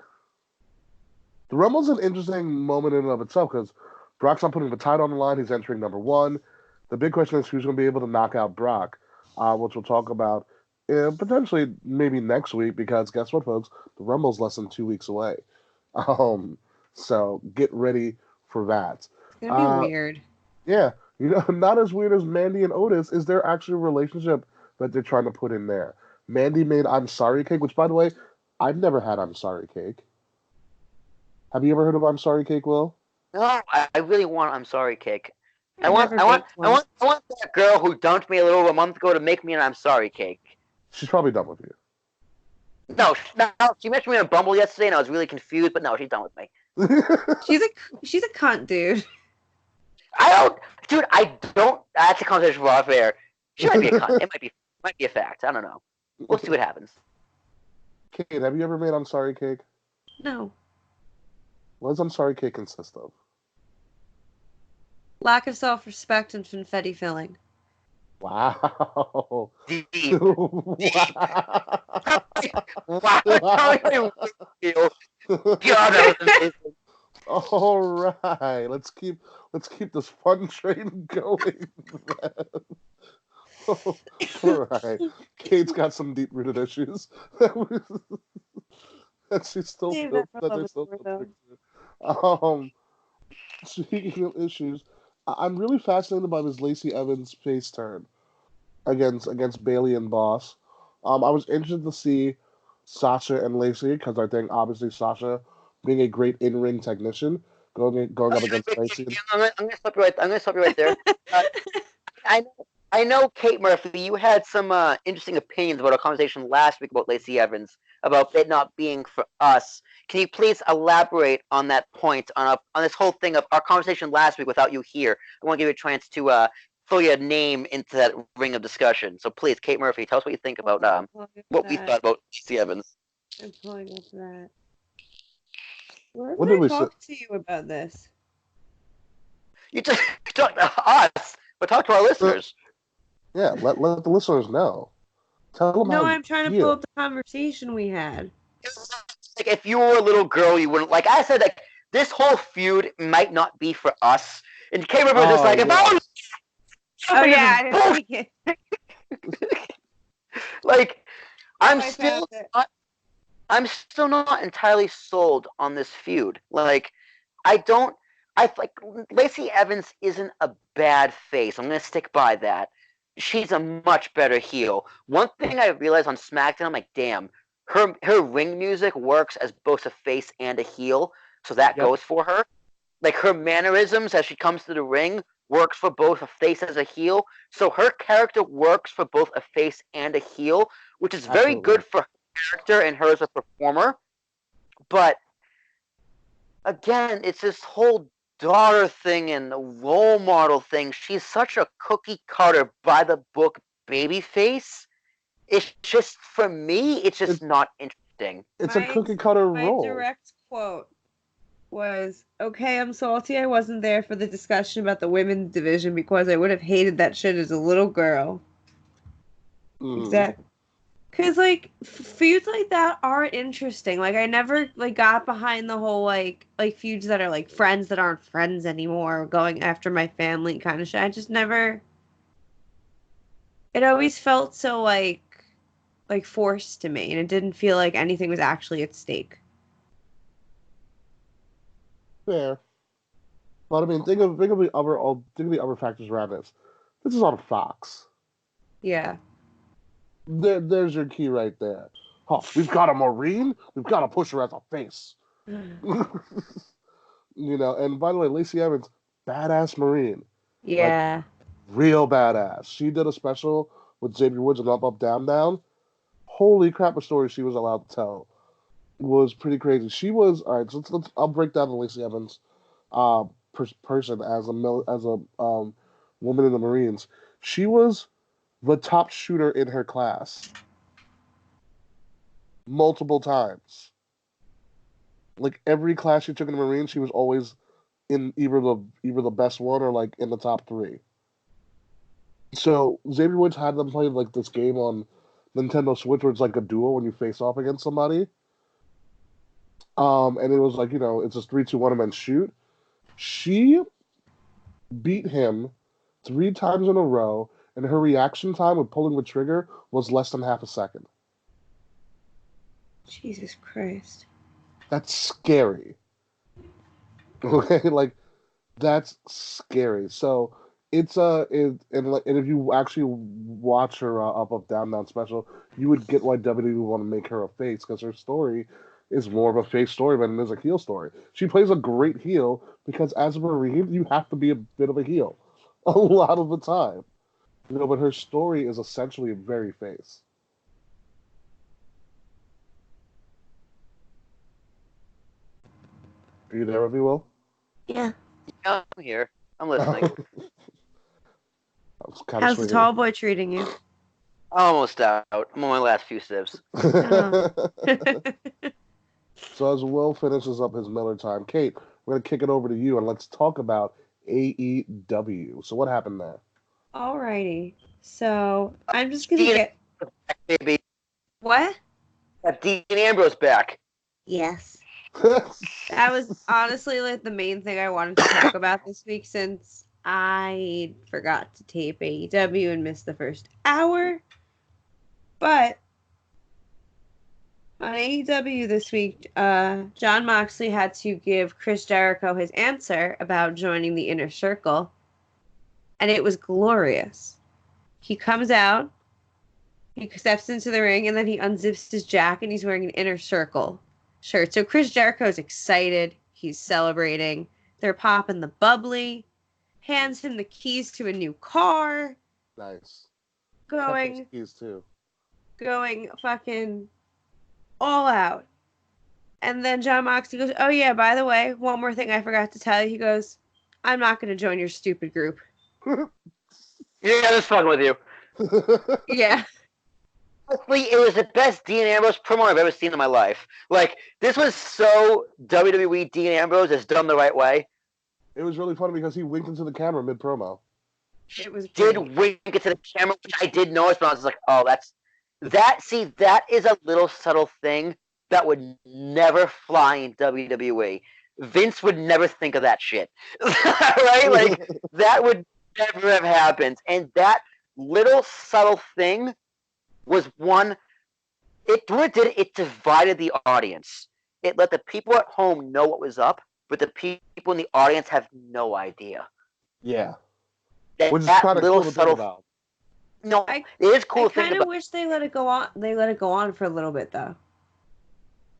The Rumble's an interesting moment in and of itself because Brock's not putting the title on the line. He's entering number one. The big question is who's going to be able to knock out Brock, which we'll talk about potentially maybe next week because guess what, folks? The Rumble's less than 2 weeks away. So get ready for that. It's going to be weird. Yeah. Not as weird as Mandy and Otis is their actual relationship that they're trying to put in there. Mandy made I'm Sorry Cake, which, by the way, I've never had I'm Sorry Cake. Have you ever heard of I'm Sorry Cake, Will? No, I really want I'm Sorry Cake. I want that girl who dumped me a little over a month ago to make me an I'm Sorry Cake. She's probably done with you. No, she mentioned me on Bumble yesterday, and I was really confused. But no, she's done with me. She's a cunt, dude. I don't. That's a conversation for off air. She might be a cunt. It might be a fact. I don't know. We'll see what happens. Kate, have you ever made I'm Sorry Cake? No. What does I'm Sorry Cake consist of? Lack of self-respect and confetti filling. Wow. Deep. Wow. All right. Let's keep this fun train going. All right. Kate's got some deep-rooted issues that she's still speaking of issues, I'm really fascinated by this Lacey Evans face turn against Bayley and Boss. I was interested to see Sasha and Lacey because I think obviously Sasha being a great in-ring technician going up against Lacey. I'm gonna stop you right there. I know, Kate Murphy, you had some interesting opinions about our conversation last week about Lacey Evans, about it not being for us. Can you please elaborate on that point, on this whole thing of our conversation last week without you here? I want to give you a chance to throw your name into that ring of discussion. So please, Kate Murphy, tell us what you think about what we thought about Lacey Evans. I'm pulling up that. Where did I talk to you about this? You just talk to us, but talk to our listeners. Yeah, let the listeners know. Tell them. No, I'm trying to pull up the conversation we had. Like if you were a little girl, you wouldn't like. I said like this whole feud might not be for us, and Kate Murphy was just like, oh yeah, like I'm still not entirely sold on this feud. Like I like Lacey Evans isn't a bad face. I'm gonna stick by that. She's a much better heel. One thing I realized on SmackDown, I'm like, damn, her ring music works as both a face and a heel, so that goes for her. Like her mannerisms as she comes to the ring works for both a face as a heel, so her character works for both a face and a heel, which is very good for her character and her as a performer. But again, it's this whole daughter thing and the role model thing. She's such a cookie cutter by the book babyface. It's just, for me, it's just not interesting. It's a cookie cutter role. My direct quote was, okay, I'm salty I wasn't there for the discussion about the women's division because I would have hated that shit as a little girl. Exactly. Because, like, feuds like that are interesting. Like, I never, like, got behind the whole, like feuds that are, like, friends that aren't friends anymore, going after my family kind of shit. I just never... It always felt so, like forced to me, and it didn't feel like anything was actually at stake. Fair. But I mean, think of the other factors around this. This is on Fox. Yeah. There's your key right there. Oh, we've got a Marine. We've got to push her as a face. You know. And by the way, Lacey Evans, badass Marine. Yeah. Like, real badass. She did a special with Xavier Woods and Up Up Down Down. Holy crap! A story she was allowed to tell was pretty crazy. She was all right. So I'll break down the Lacey Evans person as a woman in the Marines. She was the top shooter in her class multiple times. Like every class she took in the Marines, she was always in either the best one or like in the top 3. So Xavier Woods had them play like this game on Nintendo Switch where it's like a duel when you face off against somebody. And it was like, it's just 3, 2, 1 and then shoot. She beat him 3 times in a row, and her reaction time with pulling the trigger was less than half a second. Jesus Christ. That's scary. Okay, like that's scary. So it's and if you actually watch her Up Up Down Down special, you would get why WWE want to make her a face, because her story is more of a face story than it is a heel story. She plays a great heel because as a Marine, you have to be a bit of a heel a lot of the time. But her story is essentially very face. Are you there with me, Will? Yeah. I'm here. I'm listening. How's the tall boy treating you? I'm almost out. I'm on my last few sips. Oh. So as Will finishes up his Miller time, Kate, we're going to kick it over to you and let's talk about AEW. So what happened there? Alrighty. So I'm just going to get... Baby. What? Got Dean Ambrose back. Yes. That was honestly like the main thing I wanted to talk about this week, since I forgot to tape AEW and missed the first hour. But on AEW this week, Jon Moxley had to give Chris Jericho his answer about joining the Inner Circle, and it was glorious. He comes out, he steps into the ring, and then he unzips his jacket, and he's wearing an Inner Circle shirt. So Chris Jericho's excited. He's celebrating. They're popping the bubbly. Hands him the keys to a new car. Nice. Going keys too. Going fucking all out. And then Jon Moxley goes, "Oh yeah, by the way, one more thing I forgot to tell you." He goes, "I'm not going to join your stupid group." Yeah, just fucking with you. Yeah. Honestly, it was the best Dean Ambrose promo I've ever seen in my life. Like, this was so WWE Dean Ambrose is done the right way. It was really funny because he winked into the camera mid-promo. It was did great. wink into the camera, which I did notice, but I was like, oh, that is a little subtle thing that would never fly in WWE. Vince would never think of that shit. Right? Like, that would never have happened. And that little subtle thing was one, it divided the audience. It let the people at home know what was up, but the people in the audience have no idea. Yeah. Which is kind of cool to think about. No, it is cool to think about. I kind of wish they let it go on. They let it go on for a little bit, though.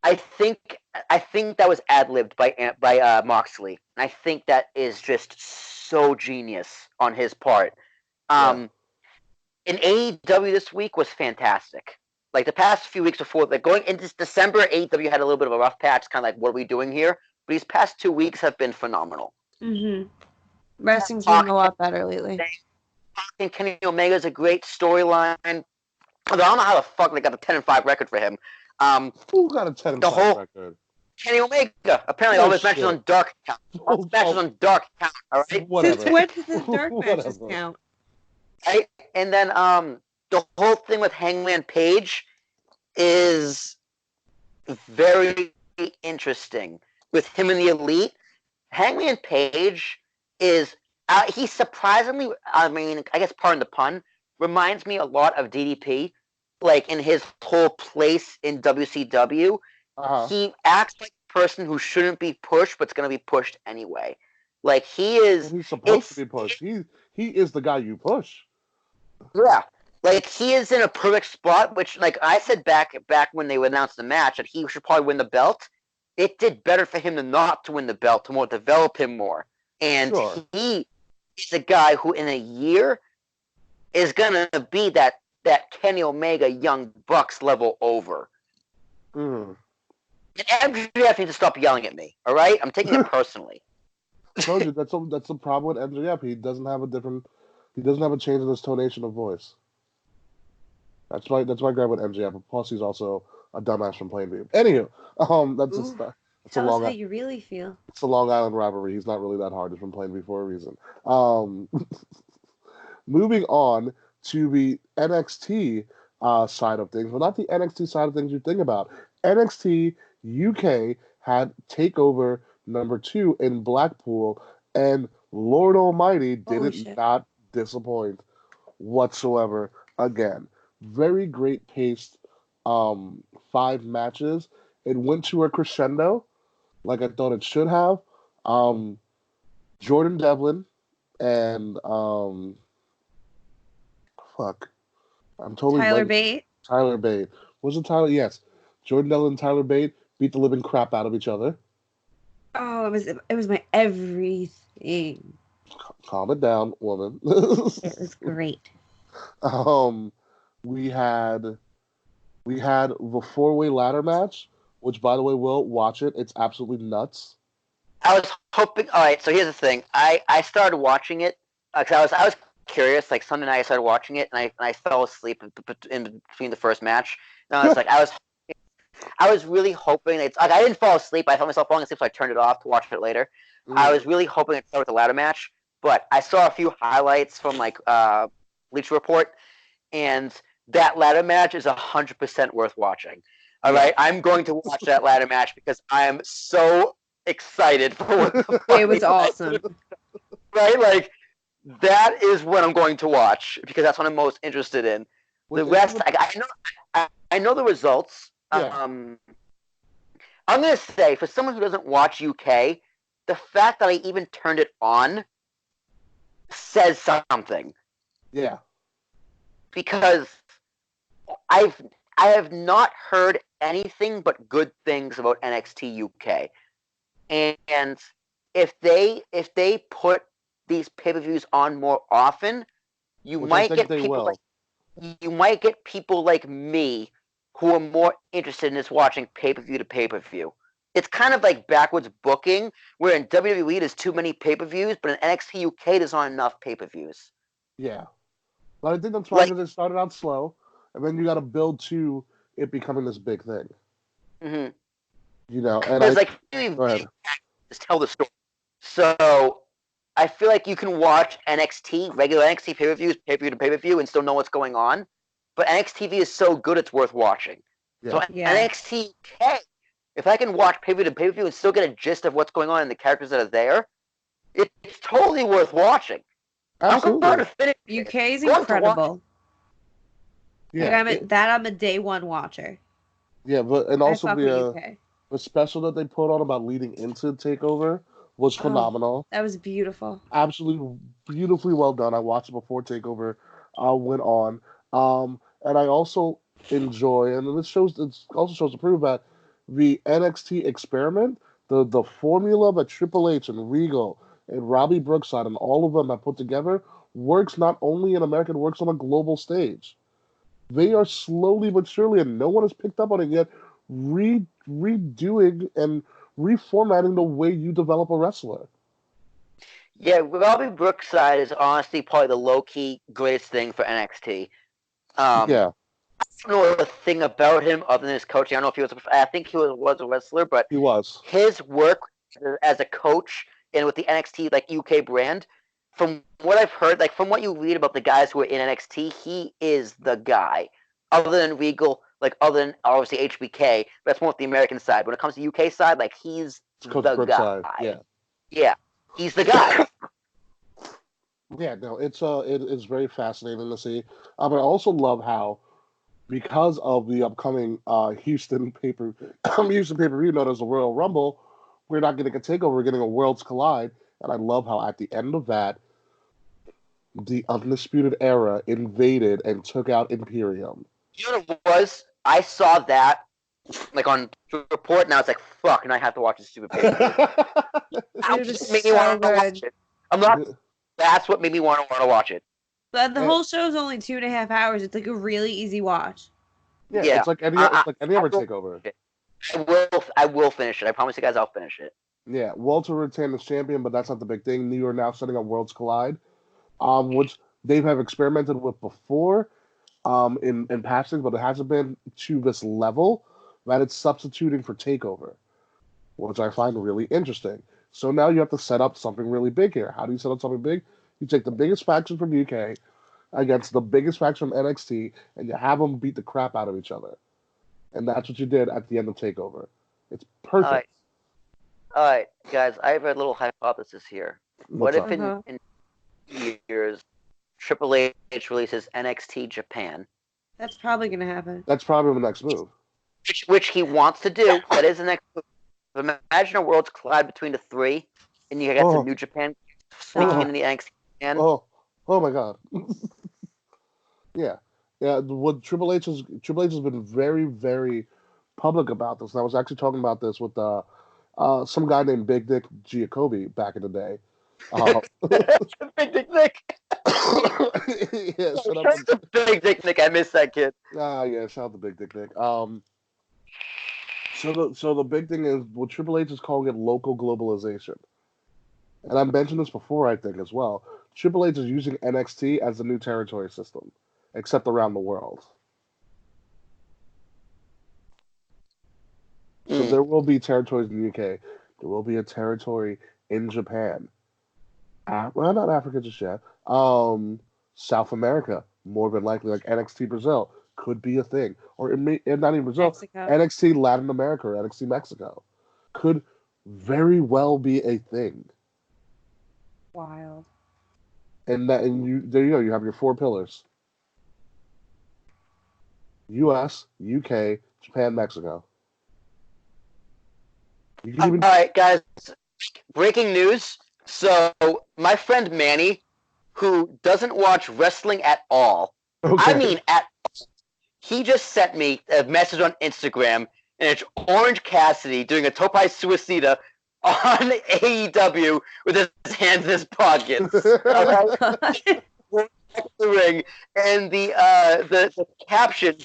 I think that was ad-libbed by Moxley. I think that is just so genius on his part. And AEW this week was fantastic. Like, the past few weeks before, like going into December, AEW had a little bit of a rough patch, kind of like, what are we doing here? But these past 2 weeks have been phenomenal. Mm-hmm. Wrestling's been a lot better lately. And Kenny Omega's a great storyline. Although I don't know how the fuck they got the 10-5 record for him. Who got a 10-5 record? Kenny Omega. Apparently, all his matches on Dark count. All his matches on Dark count. All right. Whatever. Since when did the Dark matches count? Right, and then the whole thing with Hangman Page is very interesting. With him in the Elite, Hangman Page is he's surprisingly, I mean, I guess pardon the pun, reminds me a lot of DDP, like in his whole place in WCW. He acts like a person who shouldn't be pushed, but's going to be pushed anyway. Like he is. Well, he's supposed to be pushed. He is the guy you push. Yeah, like he is in a perfect spot. Which, like I said back when they announced the match, that he should probably win the belt. It did better for him to not to win the belt, to more develop him more. And he is a guy who, in a year, is gonna be that Kenny Omega Young Bucks level over. Mm. And MJF needs to stop yelling at me. All right, I'm taking it personally. I told you that's the problem with MJF. He doesn't have a change in his tonation of voice. That's my gripe with MJF. Plus, he's also a dumbass from Plainview. Anywho, that's tell us how you really feel. It's a Long Island rivalry. He's not really that hard. He's from Plainview for a reason. Moving on to the NXT side of things, well, not the NXT side of things you think about. NXT UK had Takeover #2 in Blackpool, and Lord Almighty did not disappoint whatsoever. Again, very great paced 5 matches. It went to a crescendo, like I thought it should have. Jordan Devlin and I'm totally Tyler Bate. Tyler Bate. Was it Tyler? Yes. Jordan Devlin and Tyler Bate beat the living crap out of each other. Oh, it was my everything. Calm it down, woman. It was great. We had the 4-way ladder match, which, by the way, Will, watch it. It's absolutely nuts. I was hoping. All right, so here's the thing. I started watching it because I was curious. Like Sunday night, I started watching it, and I fell asleep in between the first match. And I was like, I was really hoping it's like I didn't fall asleep. I felt myself falling asleep, so I turned it off to watch it later. I was really hoping it'd start with the ladder match, but I saw a few highlights from like Bleacher Report, and that ladder match is 100% worth watching. All right, I'm going to watch that ladder match because I am so excited for what the It was awesome. Right, like that is what I'm going to watch because that's what I'm most interested in. The rest, I know the results. Yeah. I'm gonna say for someone who doesn't watch UK, the fact that I even turned it on says something. Yeah. Because I have not heard anything but good things about NXT UK, and if they put these pay-per-views on more often, you might get people like me who are more interested in just watching pay-per-view to pay-per-view. It's kind of like backwards booking, where in WWE there's too many pay-per-views, but in NXT UK there's not enough pay-per-views. Yeah. But I think that's why they started out slow, and then you got to build to it becoming this big thing. Mm-hmm. You know, and go ahead. Just tell the story. So I feel like you can watch NXT, regular NXT pay-per-views, pay-per-view to pay-per-view, and still know what's going on. But NXT TV is so good, it's worth watching. Yeah. So NXT UK, if I can watch pay-per-view to pay-per-view and still get a gist of what's going on and the characters that are there, it's totally worth watching. Absolutely. I'm going to finish. UK is incredible. Yeah, like I'm a day one watcher. Yeah, and also the special that they put on about leading into Takeover was phenomenal. That was beautiful. Absolutely beautifully well done. I watched it before Takeover went on. And I also enjoy, and it also shows to prove that the NXT experiment, the formula that Triple H and Regal and Robbie Brookside and all of them have put together works not only in America, it works on a global stage. They are slowly but surely, and no one has picked up on it yet, redoing and reformatting the way you develop a wrestler. Yeah, Robbie Brookside is honestly probably the low-key greatest thing for NXT. Yeah. I don't know a thing about him other than his coaching. I don't know if he was. I think he was a wrestler, but he was. His work as a coach and with the NXT like UK brand, from what I've heard, like from what you read about the guys who are in NXT, he is the guy. Other than Regal, like other than obviously HBK, but that's more the American side. When it comes to UK side, like he's the guy. Side. Yeah, he's the guy. Yeah, no, it is very fascinating to see. But I also love how, because of the upcoming Houston pay-per-view known as the Royal Rumble, we're not getting a takeover, we're getting a Worlds Collide, and I love how at the end of that, the Undisputed Era invaded and took out Imperium. You know what it was? I saw that like on report, and I was like, "Fuck!" And I have to watch this stupid pay-per-view. It was made me want to watch it. I'm not. That's what made me want to watch it. But the whole show is only 2.5 hours. It's like a really easy watch. Yeah. It's like any other takeover. I will finish it. I promise you guys, I'll finish it. Yeah, Walter retained as champion, but that's not the big thing. You are now setting up Worlds Collide, which they have experimented with before, in passing, but it hasn't been to this level that it's substituting for Takeover, which I find really interesting. So now you have to set up something really big here. How do you set up something big? You take the biggest faction from UK against the biggest faction from NXT, and you have them beat the crap out of each other. And that's what you did at the end of Takeover. It's perfect. All right, guys, I have a little hypothesis here. What if in 2 years, Triple H releases NXT Japan? That's probably going to happen. That's probably the next move. Which he wants to do. That is the next move. Imagine a Worlds Collide between the three, and you get some New Japan sneaking into the NXT Japan. Oh my God. Yeah. What Triple H has been very, very public about this. And I was actually talking about this with some guy named Big Dick Giacobi back in the day. Big Dick Nick. Yeah, Big Dick Nick. I miss that kid. Yeah, shout out to Big Dick Nick. So the big thing is what Triple H is calling it local globalization. And I mentioned this before, I think, as well. Triple H is using NXT as the new territory system, except around the world. So there will be territories in the UK. There will be a territory in Japan. Well, not Africa just yet. South America, more than likely, like NXT Brazil, could be a thing. Or not even Brazil, Mexico. NXT Latin America or NXT Mexico could very well be a thing. Wild. And there you go. You have your 4 pillars: U.S., UK, Japan, Mexico. All right, guys. Breaking news. So my friend Manny, who doesn't watch wrestling at all, I mean at all, he just sent me a message on Instagram, and it's Orange Cassidy doing a Topai Suicida on AEW with his hands in his pockets. The ring, and the caption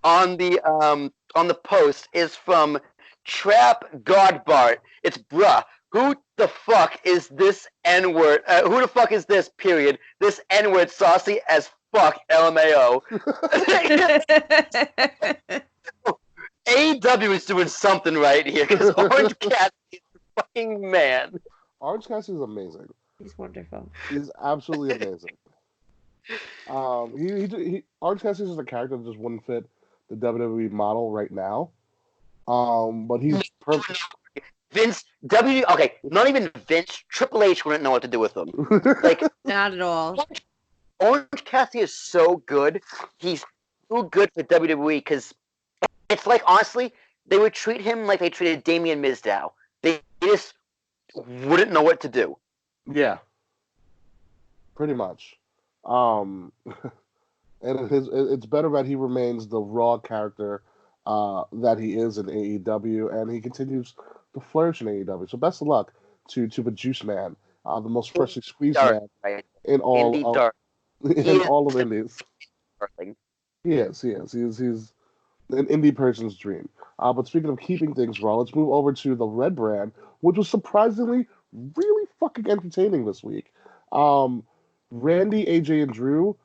on the post is from Trap Godbart. It's bruh. Who the fuck is this N-word? Who the fuck is this, period? This N-word saucy as fuck, LMAO. AEW is doing something right here, because Orange Cassidy is a fucking man. Orange Cassidy is amazing. He's wonderful. He's absolutely amazing. Orange Cassidy is a character that just wouldn't fit the WWE model right now. But he's perfect. Not even Vince, Triple H wouldn't know what to do with him. Like, not at all. Orange Cassidy is so good. He's too good for WWE, because it's like, honestly, they would treat him like they treated Damian Mizdow. They just wouldn't know what to do. Yeah. Pretty much. And it's better that he remains the raw character that he is in AEW, and he continues to flourish in AEW. So best of luck to the Juice Man, the most freshly squeezed man in all of Indies. He is. He's an indie person's dream. But speaking of keeping things raw, let's move over to the Red Brand, which was surprisingly really fucking entertaining this week. Randy, AJ, and Drew,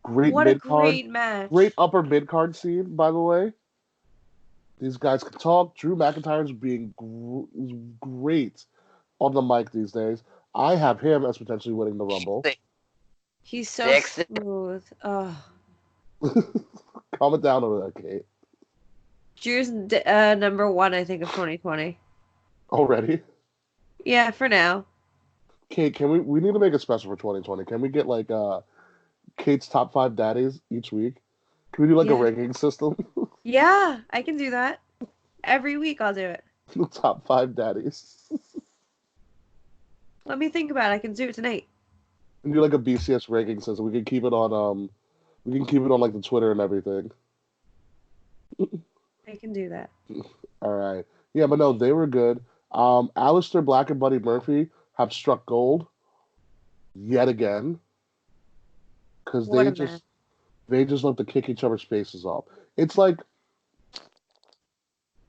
great match. Great upper mid card scene, by the way. These guys can talk. Drew McIntyre's being great on the mic these days. I have him as potentially winning the Rumble. He's so smooth. Oh. Calm it down over there, Kate. Drew's number 1, I think, of 2020. Already? Yeah, for now. Kate, we need to make a special for 2020. Can we get like Kate's top 5 daddies each week? Can we do like a ranking system? Yeah, I can do that. Every week I'll do it. The top 5 daddies. Let me think about it. I can do it tonight. And do like a BCS ranking system. We can keep it on like the Twitter and everything. I can do that. All right. Yeah, but no, they were good. Aleister Black and Buddy Murphy have struck gold yet again. Because they just love to kick each other's faces off. It's like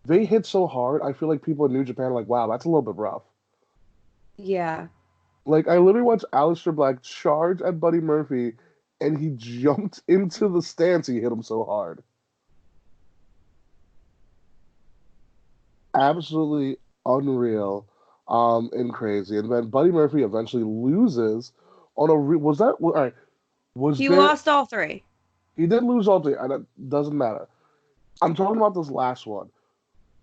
they hit so hard, I feel like people in New Japan are like, wow, that's a little bit rough. Yeah. Like, I literally watched Aleister Black charge at Buddy Murphy, and he jumped into the stance. He hit him so hard. Absolutely unreal and crazy. And then Buddy Murphy eventually loses on was that... All right. He lost all 3. He did lose all 3, and it doesn't matter. I'm talking about this last one.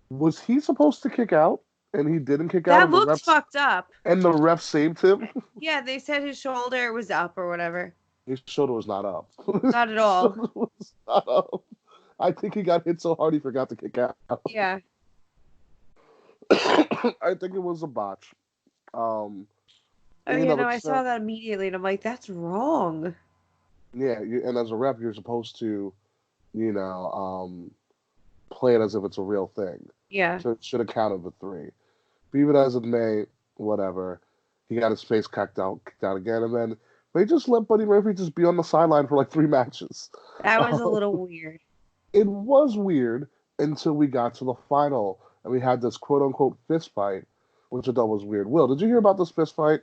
Was he supposed to kick out, and he didn't kick out? That looks fucked up. And the ref saved him? Yeah, they said his shoulder was up or whatever. His shoulder was not up. Not at all. His shoulder was not up. I think he got hit so hard he forgot to kick out. Yeah. I think it was a botch. I saw that immediately, and I'm like, that's wrong. Yeah, and as a ref, you're supposed to, play it as if it's a real thing. Yeah. So it should have counted the 3. But even as it may, whatever. He got his face kicked out again, and then they just let Buddy Murphy just be on the sideline for like 3 matches. That was a little weird. It was weird until we got to the final, and we had this quote-unquote fist fight, which I thought was weird. Will, did you hear about this fist fight?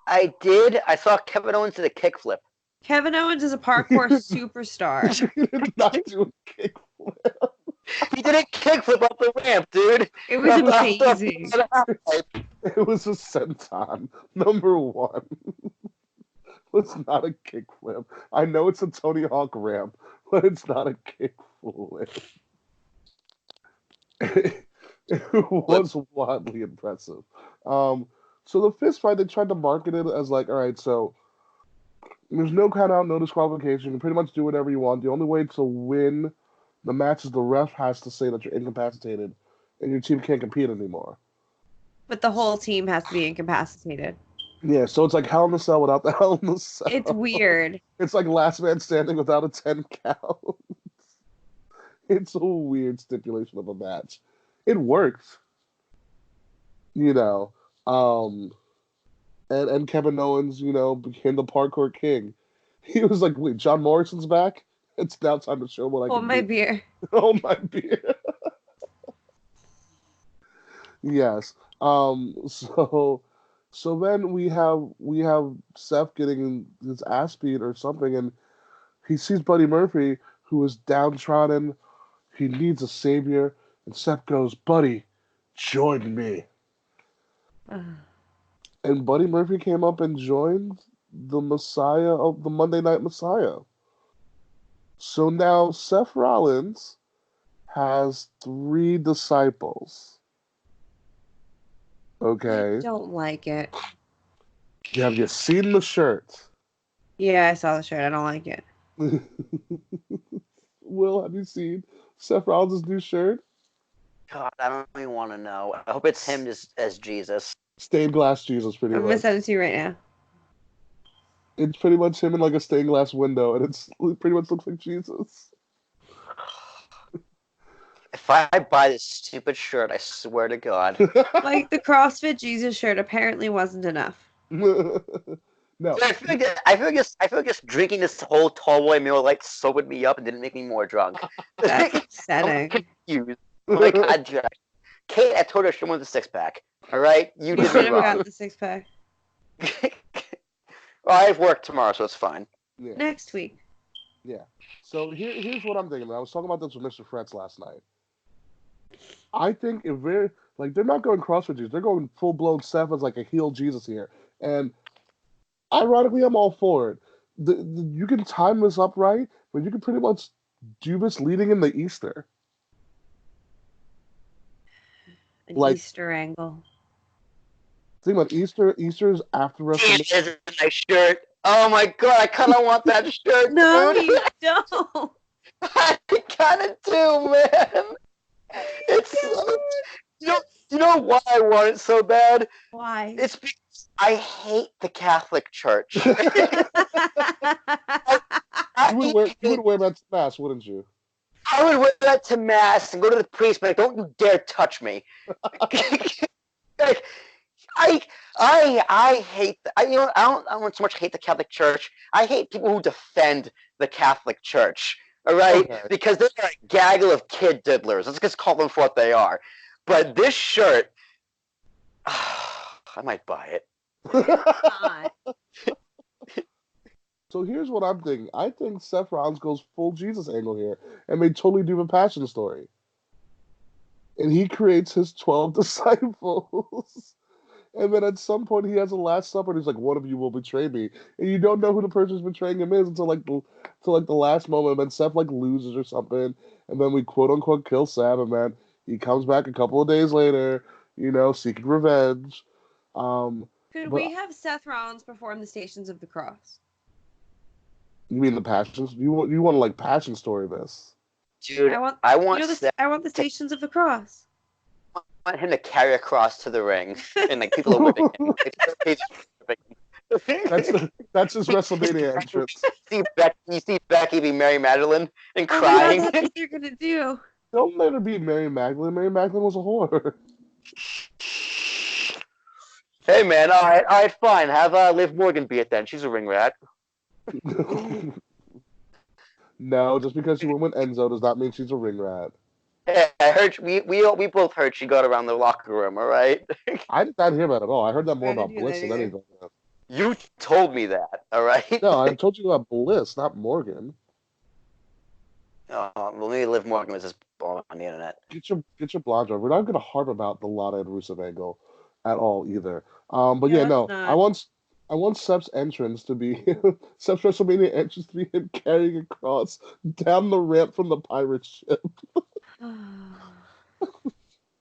I did. I saw Kevin Owens do the kickflip. Kevin Owens is a parkour superstar. He did not do a kickflip. He did a kickflip up the ramp, dude. It was amazing. It was a senton. Number 1. It's not a kickflip. I know it's a Tony Hawk ramp, but it's not a kickflip. It was wildly impressive. So the fist fight, they tried to market it as like, all right, so there's no count out, no disqualification. You can pretty much do whatever you want. The only way to win the match is the ref has to say that you're incapacitated and your team can't compete anymore. But the whole team has to be incapacitated. Yeah, so it's like Hell in a Cell without the Hell in a Cell. It's weird. It's like Last Man Standing without a 10 count. It's a weird stipulation of a match. It worked. And Kevin Owens, became the parkour king. He was like, wait, John Morrison's back? It's now time to show what I can do. Hold my beer. Hold my beer. Yes. So then we have Seth getting his ass beat or something, and he sees Buddy Murphy, who is downtrodden. He needs a savior, and Seth goes, "Buddy, join me." And Buddy Murphy came up and joined the Messiah of the Monday Night Messiah. So now Seth Rollins has 3 disciples. Okay. I don't like it. Have you seen the shirt? Yeah, I saw the shirt. I don't like it. Will, have you seen Seth Rollins' new shirt? God, I don't even want to know. I hope it's him just as Jesus. Stained glass Jesus, pretty I'm much. going to send it to you right now. It's pretty much him in like a stained glass window, and it pretty much looks like Jesus. If I buy this stupid shirt, I swear to God. Like, the CrossFit Jesus shirt apparently wasn't enough. No. I feel like just drinking this whole tall boy Miller Lite sobered me up and didn't make me more drunk. That's upsetting. I'm confused. I'm like, Kate, I told her she wanted the 6-pack. All right, you You did should me have wrong. gotten the 6-pack. Well, I have work tomorrow, so it's fine. Yeah. Next week. Yeah. So here's what I'm thinking. I was talking about this with Mr. Fretz last night. I think if they're not going CrossFit Jesus, they're going full blown Seth as like a heel Jesus here, and ironically, I'm all for it. You can time this up right, but you can pretty much do this leading into Easter. An Like- Easter angle. Think about Easter. Easter is after Damn, WrestleMania. this is my shirt. Oh my god, I kind of want that shirt, No, dude. you don't. I kind of do, man. It's you know why I want it so bad? Why? It's because I hate the Catholic Church. You would wear that mask, wouldn't you? I would wear that to mass and go to the priest, but don't you dare touch me. Like, I hate I don't so much hate the Catholic Church. I hate people who defend the Catholic Church. All right, Okay. because they're a gaggle of kid diddlers. Let's just call them for what they are. But this shirt, I might buy it. Not. So here's what I'm thinking. I think Seth Rollins goes full Jesus angle here, and they totally do the passion story. And he creates his 12 disciples. And then at some point he has a last supper and he's like, one of you will betray me. And you don't know who the person who's betraying him is until the last moment. And then Seth loses or something. And then we quote unquote kill Seth, and then he comes back a couple of days later, seeking revenge. Could But- we have Seth Rollins perform the Stations of the Cross? You mean the passions? You want to passion story this? Dude, I want I want the Stations of the Cross. him to carry a cross to the ring, and people are whipping him. That's his WrestleMania entrance. You see Becky be Mary Magdalene and Oh my God, crying. that's what they're gonna do. Don't let her be Mary Magdalene. Mary Magdalene was a whore. Hey man, all right, fine. Have Liv Morgan be it then. She's a ring rat. No, just because she went with Enzo does not mean she's a ring rat. Hey, I heard we both heard she got around the locker room. All right. I did not hear that at all. I heard that more I about didn't hear Bliss that than either. anything. You told me that. All right. No, I told you about Bliss, not Morgan. Well, maybe Liv Morgan was just on the internet. Get your blonde on. We're not going to harp about the Lana and Rusev angle at all either. But Yeah, yeah, no, let's not. I want Seth's entrance to be Seth's WrestleMania entrance to be him carrying a cross down the ramp from the pirate ship.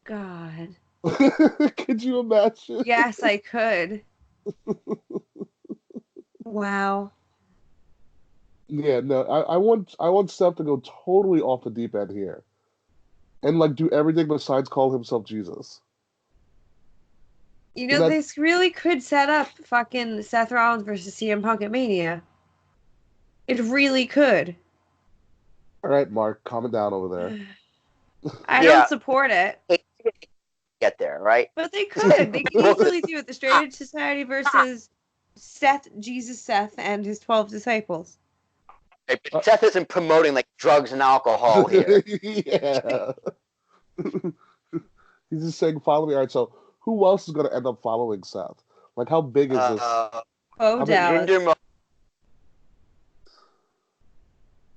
God. Could you imagine? Yes, I could. Wow. Yeah, no, I want Seth to go totally off the deep end here, and do everything besides call himself Jesus. You know, this really could set up fucking Seth Rollins versus CM Punk at Mania. It really could. All right, Mark, calm it down over there. I Yeah. don't support it, Get there, right? but they could. They could easily do it. The Straight Edge Society versus Jesus Seth, and his 12 disciples. Hey, Seth isn't promoting drugs and alcohol here. Yeah. He's just saying, follow me. All right, so who else is going to end up following Seth? How big is this? Oh, mean, Dallas.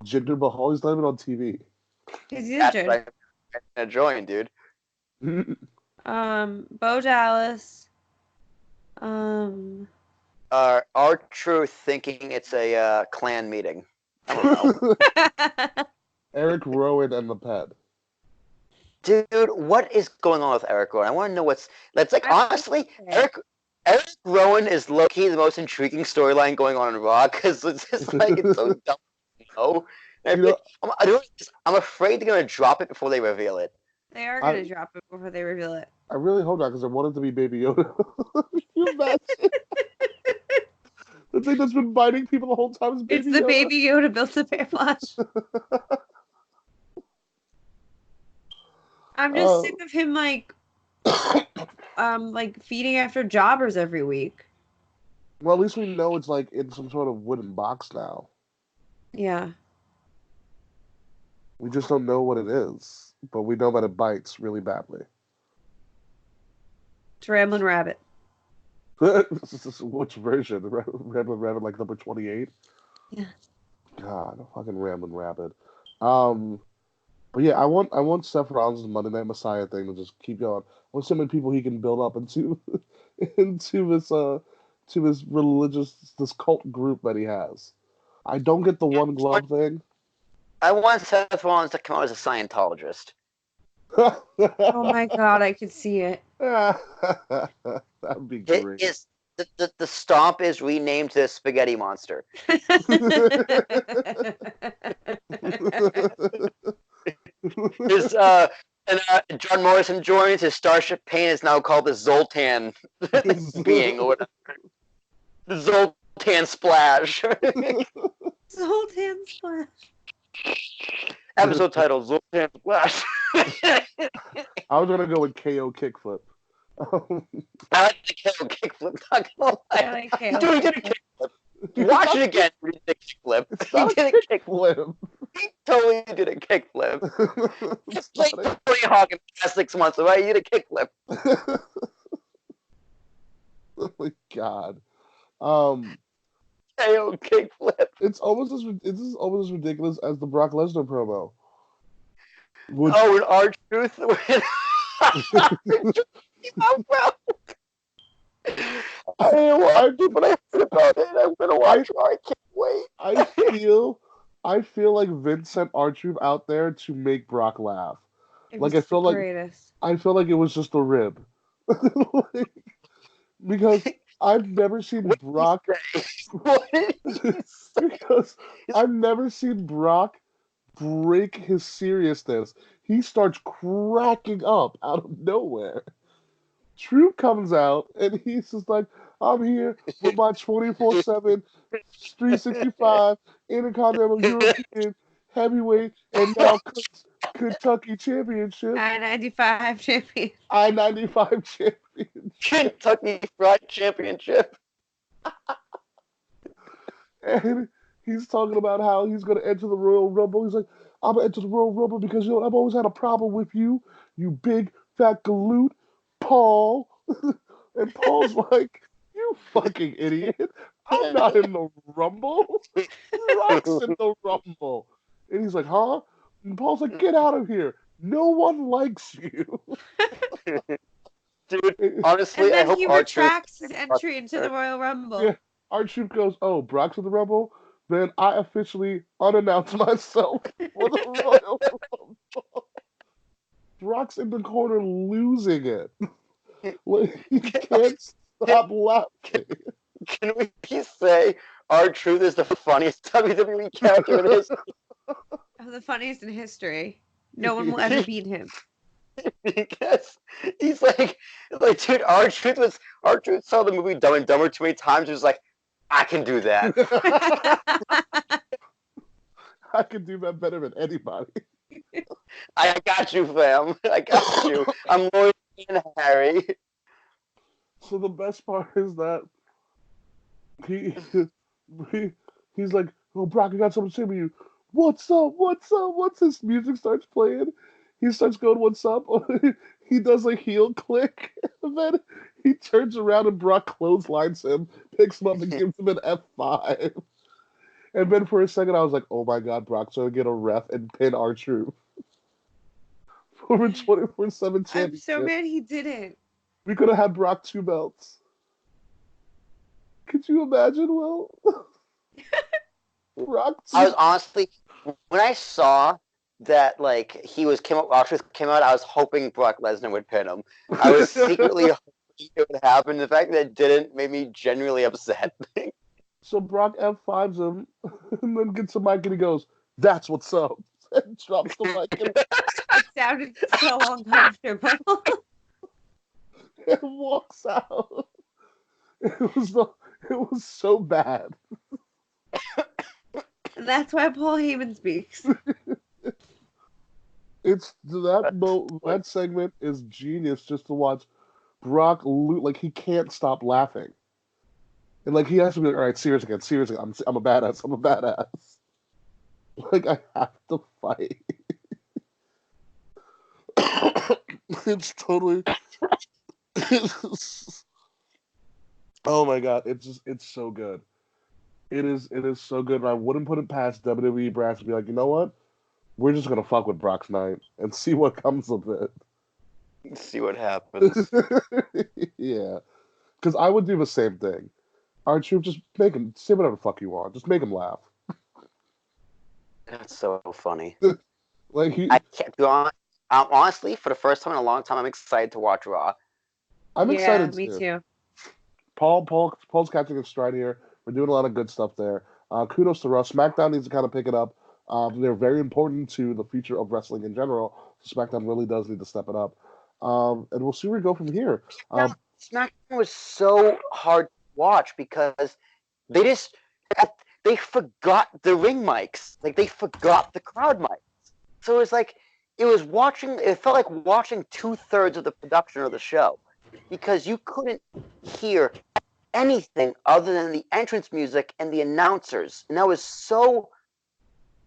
Jinder Mahal? He's not even on TV. He's That's injured. what I'm enjoying, dude. Bo Dallas. Our Truth thinking it's a clan meeting. I don't know. Eric Rowan and the Pet. Dude, what is going on with Eric Rowan? I want to know honestly, Eric Rowan is low-key the most intriguing storyline going on in Raw, because it's just it's so dumb. I'm afraid they're going to drop it before they reveal it. They are going to drop it before they reveal it. I really hope not, because I want it to be Baby Yoda. Can you imagine? The thing that's been biting people the whole time is Baby Yoda. It's the Baby Yoda Built-A-Bear plush. I'm just sick of him feeding after jobbers every week. Well, at least we know it's in some sort of wooden box now. Yeah. We just don't know what it is, but we know that it bites really badly. It's Ramblin' Rabbit. Which version? Ramblin' Rabbit, number 28? Yeah. God, fucking Ramblin' Rabbit. But yeah, I want Seth Rollins' Monday Night Messiah thing to just keep going. I want so many people he can build up into his religious, this cult group that he has. I don't get the one glove thing. I want Seth Rollins to come out as a Scientologist. Oh my god, I could see it. That'd be great. The stomp is renamed to Spaghetti Monster. John Morrison joins his Starship Pain is now called the Zoltan being or whatever. The Zoltan Splash. Zoltan Splash. Episode title: Zoltan Splash. I was gonna go with KO Kickflip. I like the KO Kickflip. Not gonna lie. I like KO Dude, he did a kickflip. Watch it again. He did a kickflip. He did a kickflip. He totally did a kickflip. It's like Tony Hawk in the past 6 months, right? He did a kickflip. Oh my god. KO kickflip. It's almost as ridiculous as the Brock Lesnar promo. And R-Truth I didn't watch it, but I heard about it. I'm gonna watch it. I can't wait. I feel like Vince sent R-Truth out there to make Brock laugh. I feel like it was just a rib. Because I've never seen Brock. Because I've never seen Brock break his seriousness. He starts cracking up out of nowhere. Truth comes out and he's just like, I'm here with my 24/7 365 Intercontinental European Heavyweight and now Kentucky Championship. I-95 champion. I-95 Championship. Kentucky Fried Championship. And he's talking about how he's going to enter the Royal Rumble. He's like, I'm going to enter the Royal Rumble because, I've always had a problem with you big, fat galoot, Paul. And Paul's like, you fucking idiot. I'm not in the Rumble. Rock's in the Rumble. And he's like, huh? And Paul's like, get out of here. No one likes you. Dude, honestly, and then I hope he retracts his entry into the Royal Rumble. Yeah, R-Truth goes, oh, Brock's in the Rumble? Then I officially unannounce myself for the Royal Rumble. Brock's in the corner losing it. He can't stop laughing. Can we say R-Truth is the funniest WWE character in history? The funniest in history. No one will ever beat him. Because he's like, dude, R-Truth saw the movie Dumb and Dumber too many times. He was like, I can do that. I can do that better than anybody. I got you, fam. I got you. I'm Lloyd and Harry. So the best part is that he's like, oh, Brock, I got something to say to you. What's up? What's up? Once his music starts playing, he starts going, what's up? He does a heel click, and then he turns around and Brock clotheslines him, picks him up and gives him an F5. And then for a second I was like, oh my god, Brock's gonna get a ref and pin R-Truth for a 24/7 championship. I'm so mad he didn't. We could have had Brock 2 belts. Could you imagine, Will? Brock 2. I was honestly, when I saw that R-Truth came out, I was hoping Brock Lesnar would pin him. I was secretly hoping it would happen. The fact that it didn't made me genuinely upset. So Brock F5s him, and then gets the mic and he goes, that's what's up. And drops the mic. And it sounded so uncomfortable. And walks out. It was so bad. And that's why Paul Heyman speaks. That segment is genius just to watch Brock he can't stop laughing. And he has to be like, all right, serious again. I'm a badass. I have to fight. It's totally. Oh my god, it's so good. It is so good. And I wouldn't put it past WWE brass to be like, you know what? We're just gonna fuck with Brock's night and see what comes of it. See what happens. Yeah, because I would do the same thing. R-Truth, just make him say whatever the fuck you want. Just make him laugh. That's so funny. I can't go on. Honestly, for the first time in a long time, I'm excited to watch Raw. I'm excited me too. Paul's catching his stride here. We're doing a lot of good stuff there. Kudos to Russ. SmackDown needs to kind of pick it up. They're very important to the future of wrestling in general. So SmackDown really does need to step it up. And we'll see where we go from here. SmackDown was so hard to watch because they forgot the ring mics. Like, they forgot the crowd mics. So it felt like watching 2/3 of the production of the show because you couldn't hear anything other than the entrance music and the announcers. And that was so,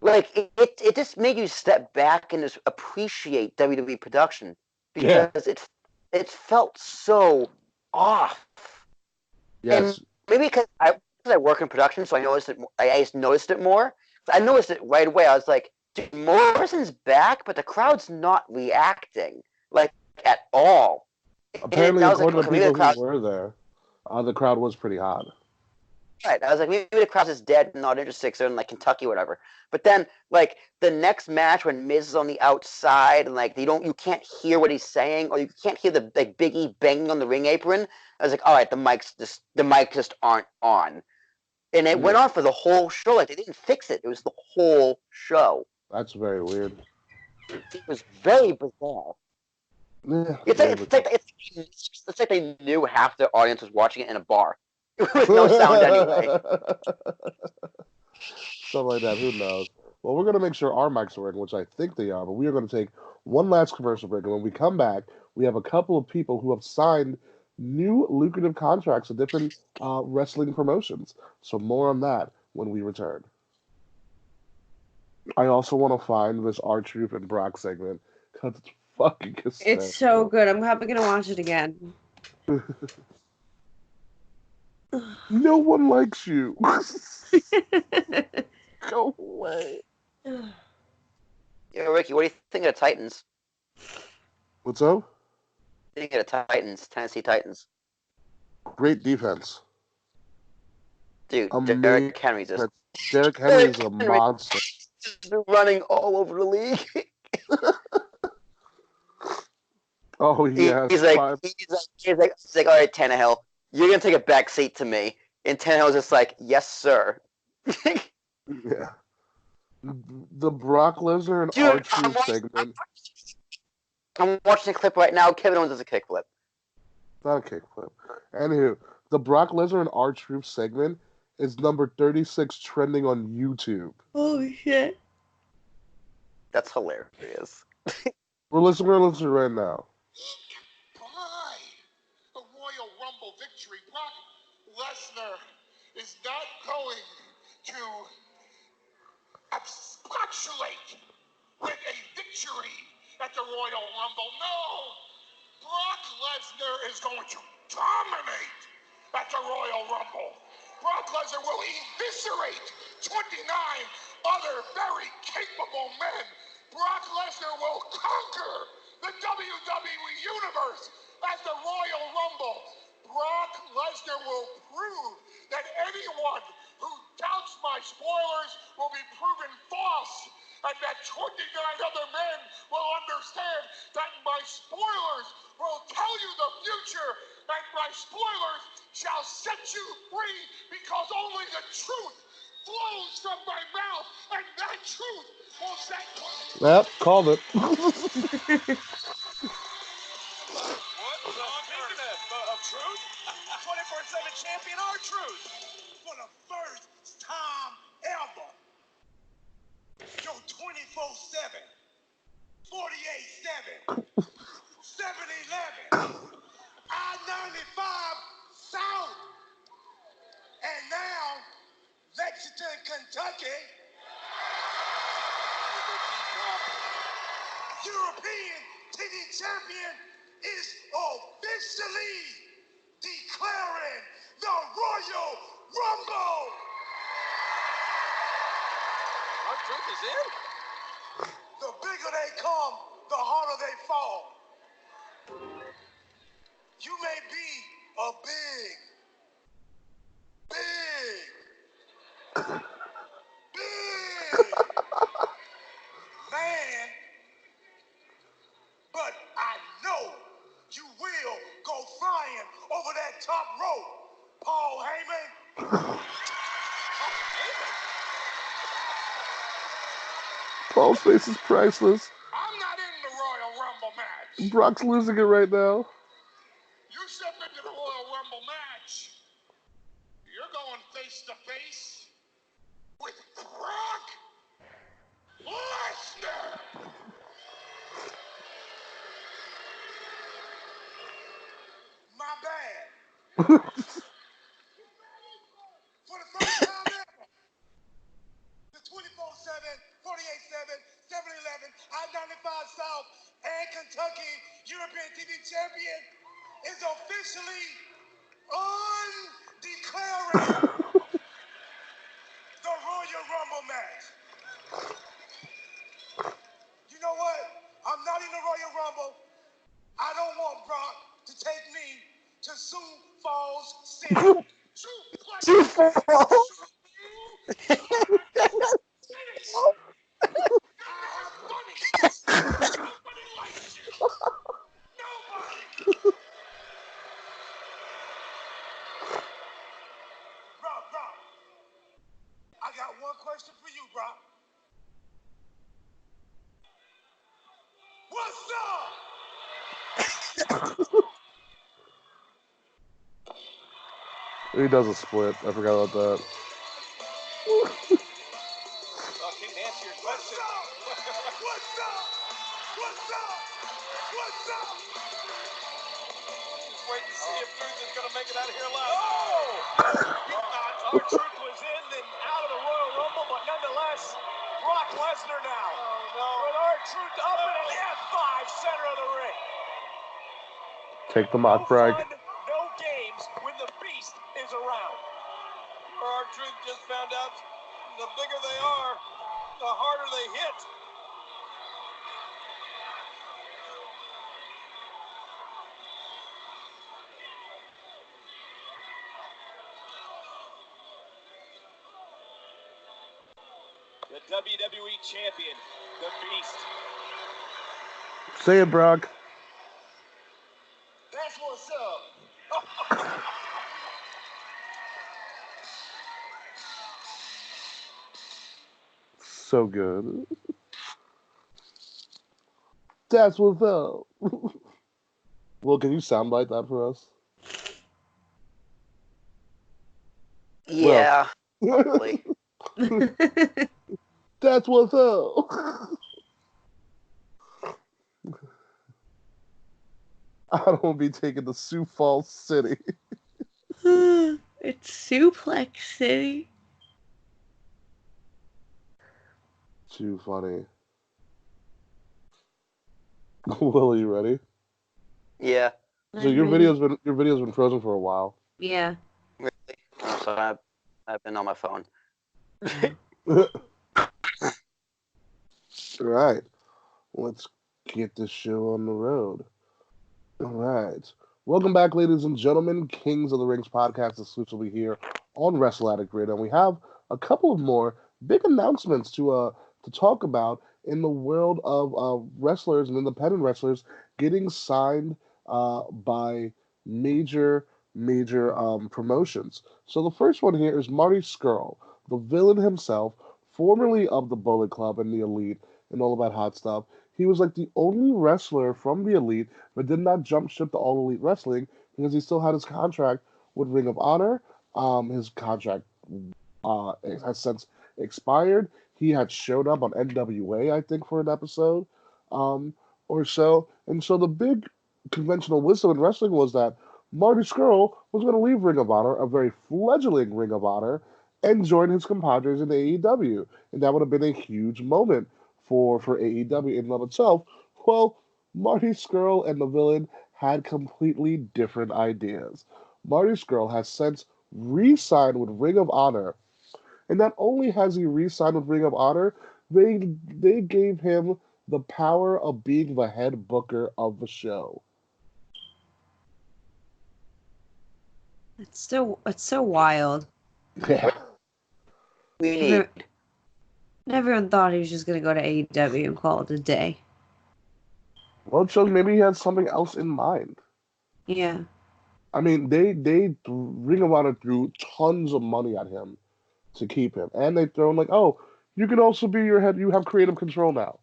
like, it just made you step back and just appreciate WWE production because it felt so off. Yes. And maybe because I work in production, so I just noticed it more. I noticed it right away. I was like, dude, Morrison's back, but the crowd's not reacting, like, at all. Apparently, I was according like, to okay, maybe people who were there, the crowd was pretty hot. Right. I was like, maybe the crowd is dead and not interested because they're in, like, Kentucky or whatever. But then, like, the next match when Miz is on the outside and, like, you can't hear what he's saying, or you can't hear the, like, Big E banging on the ring apron. I was like, all right, the mics just aren't on. And it went on for the whole show. Like, they didn't fix it. It was the whole show. That's very weird. It was very bizarre. Yeah, It's like they knew half their audience was watching it in a bar with no sound anyway. Something like that. Who knows? Well, we're going to make sure our mics are working, which I think they are, but we are going to take one last commercial break. And when we come back, we have a couple of people who have signed new lucrative contracts with different wrestling promotions. So more on that when we return. I also want to find this R-Truth and Brock segment because it's fucking hysterical. It's so good. I'm probably going to watch it again. No one likes you. Go away. Yeah, Ricky, what do you think of the Titans? What's up? What do you think of the Titans, Tennessee Titans? Great defense. Dude, Amazing. Derrick Henry's just... Derrick Henry's a monster. Just running all over the league. Oh, yeah. He's like, all right, Tannehill, you're going to take a back seat to me. And Tannehill's just like, yes, sir. Yeah. The Brock Lesnar and R-Truth segment. I'm watching a clip right now. Kevin Owens does a kickflip. Not a kickflip. Anywho, the Brock Lesnar and R-Truth segment is number 36 trending on YouTube. Holy shit. That's hilarious. We're listening right now. The Royal Rumble victory. Brock Lesnar is not going to expostulate with a victory at the Royal Rumble. No! Brock Lesnar is going to dominate at the Royal Rumble. Brock Lesnar will eviscerate 29 other very capable men. Brock Lesnar will conquer the WWE Universe at the Royal Rumble. Brock Lesnar will prove that anyone who doubts my spoilers will be proven false, and that 29 other men will understand that my spoilers will tell you the future, and my spoilers shall set you free, because only the truth flows from my mouth, and that truth will set you free. Yep, called it. Of truth? 24/7 champion R-Truth. For the first time ever. Yo, 24/7. 48/7. 7-Eleven. I-95 South. And now, Lexington, Kentucky. European TV champion is officially declaring the Royal Rumble. R-Truth is in? The bigger they come, the harder they fall. You may be a big man, Paul's face is priceless. I'm not in the Royal Rumble match. Brock's losing it right now. You step into the Royal Rumble match, you're going face to face with Brock Lesnar. My bad. For the first time ever, the 24/7, 48/7, 7-Eleven, I-95 South, and Kentucky European TV champion is officially undeclaring the Royal Rumble match. You know what? I'm not in the Royal Rumble. I don't want Brock to take me to Sioux Falls City. Sioux Falls. Nobody likes you. Nobody. Brock. I got one question for you, Brock. What's up? He does a split. I forgot about that. Can't answer your question. What's up? Just wait to see if Truth is going to make it out of here alive. Our Truth was in and out of the Royal Rumble, but nonetheless, Brock Lesnar now. Oh, no. With our Truth up in an F5 center of the ring. Take the mock brag. No fun, no games when the beast is around. Our Truth just found out the bigger they are, the harder they hit. The WWE Champion, the Beast. Say it, Brock. That's what's up. So good. That's what's up. Well, can you soundbite that for us? Yeah, probably. That's what's up. I don't want to be taken to Sioux Falls City. It's Suplex City. Too funny. Will, are you ready? Yeah. So your video's been frozen for a while. Yeah. Really? Oh, so I've been on my phone. All right. Let's get this show on the road. All right. Welcome back, ladies and gentlemen. Kings of the Rings podcast exclusively here on Wrestle Addict Radio. And we have a couple of more big announcements to talk about in the world of wrestlers and independent wrestlers getting signed by major promotions. So the first one here is Marty Scurll, the villain himself, formerly of the Bullet Club and the Elite and all of that hot stuff. He was like the only wrestler from the Elite but did not jump ship to All Elite Wrestling because he still had his contract with Ring of Honor. His contract has since expired. He had showed up on NWA, I think, for an episode or so. And so the big conventional wisdom in wrestling was that Marty Scurll was going to leave Ring of Honor, a very fledgling Ring of Honor, and join his compadres in AEW. And that would have been a huge moment for AEW in and of itself. Well, Marty Scurll and the villain had completely different ideas. Marty Scurll has since re-signed with Ring of Honor. And not only has he re-signed with Ring of Honor, they gave him the power of being the head booker of the show. It's so wild. Yeah. Everyone thought he was just gonna go to AEW and call it a day. Well, it shows maybe he had something else in mind. Yeah. I mean, they Ring of Honor threw tons of money at him to keep him. And they throw in like, oh, you can also be your head. You have creative control now.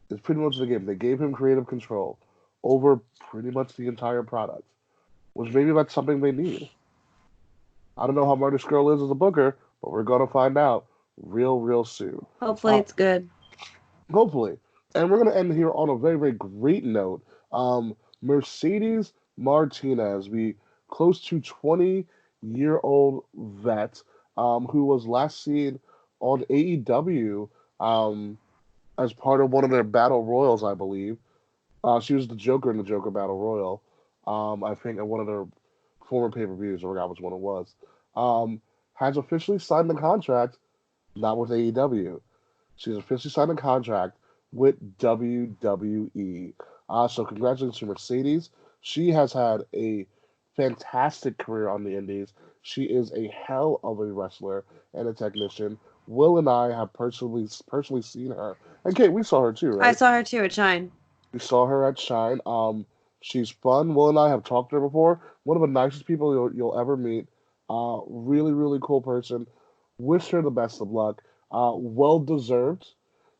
It's pretty much the game. They gave him creative control over pretty much the entire product, which maybe that's something they need. I don't know how Marty Skrull is as a booker, but we're gonna find out real soon. Hopefully it's good. Hopefully. And we're gonna end here on a very great note. Mercedes Martinez, the close to 20-year-old vet, who was last seen on AEW as part of one of their battle royals, I believe. She was the Joker in the Joker Battle Royal. I think at one of their former pay-per-views, I forgot which one it was. Has officially signed the contract, not with AEW. She's officially signed a contract with WWE. So congratulations to Mercedes. She has had a fantastic career on the indies. She is a hell of a wrestler and a technician. Will and I have personally seen her. And Kate, we saw her too, right? I saw her too at Shine. We saw her at Shine. She's fun. Will and I have talked to her before. One of the nicest people you'll ever meet. Really cool person. Wish her the best of luck. Well deserved.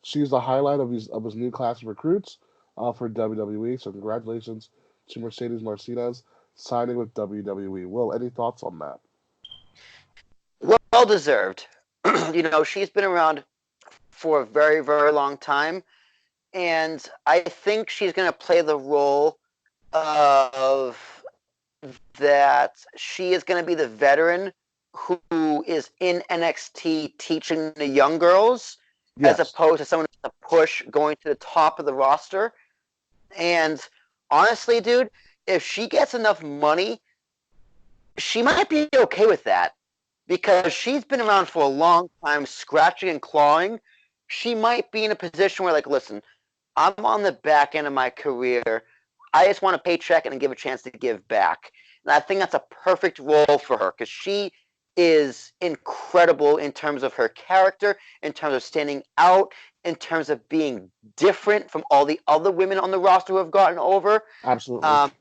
She's the highlight of his new class of recruits for WWE. So congratulations to Mercedes Martinez signing with WWE. Will, any thoughts on that? Well deserved. She's been around for a very long time, and I think she's going to play the role of that she is going to be the veteran who is in NXT teaching the young girls, Yes. as opposed to someone who's a push going to the top of the roster. And honestly, dude, if she gets enough money, she might be okay with that, because she's been around for a long time, scratching and clawing. She might be in a position where, like, listen, I'm on the back end of my career. I just want a paycheck and give a chance to give back. And I think that's a perfect role for her, because she is incredible in terms of her character, in terms of standing out, in terms of being different from all the other women on the roster who have gotten over. Absolutely.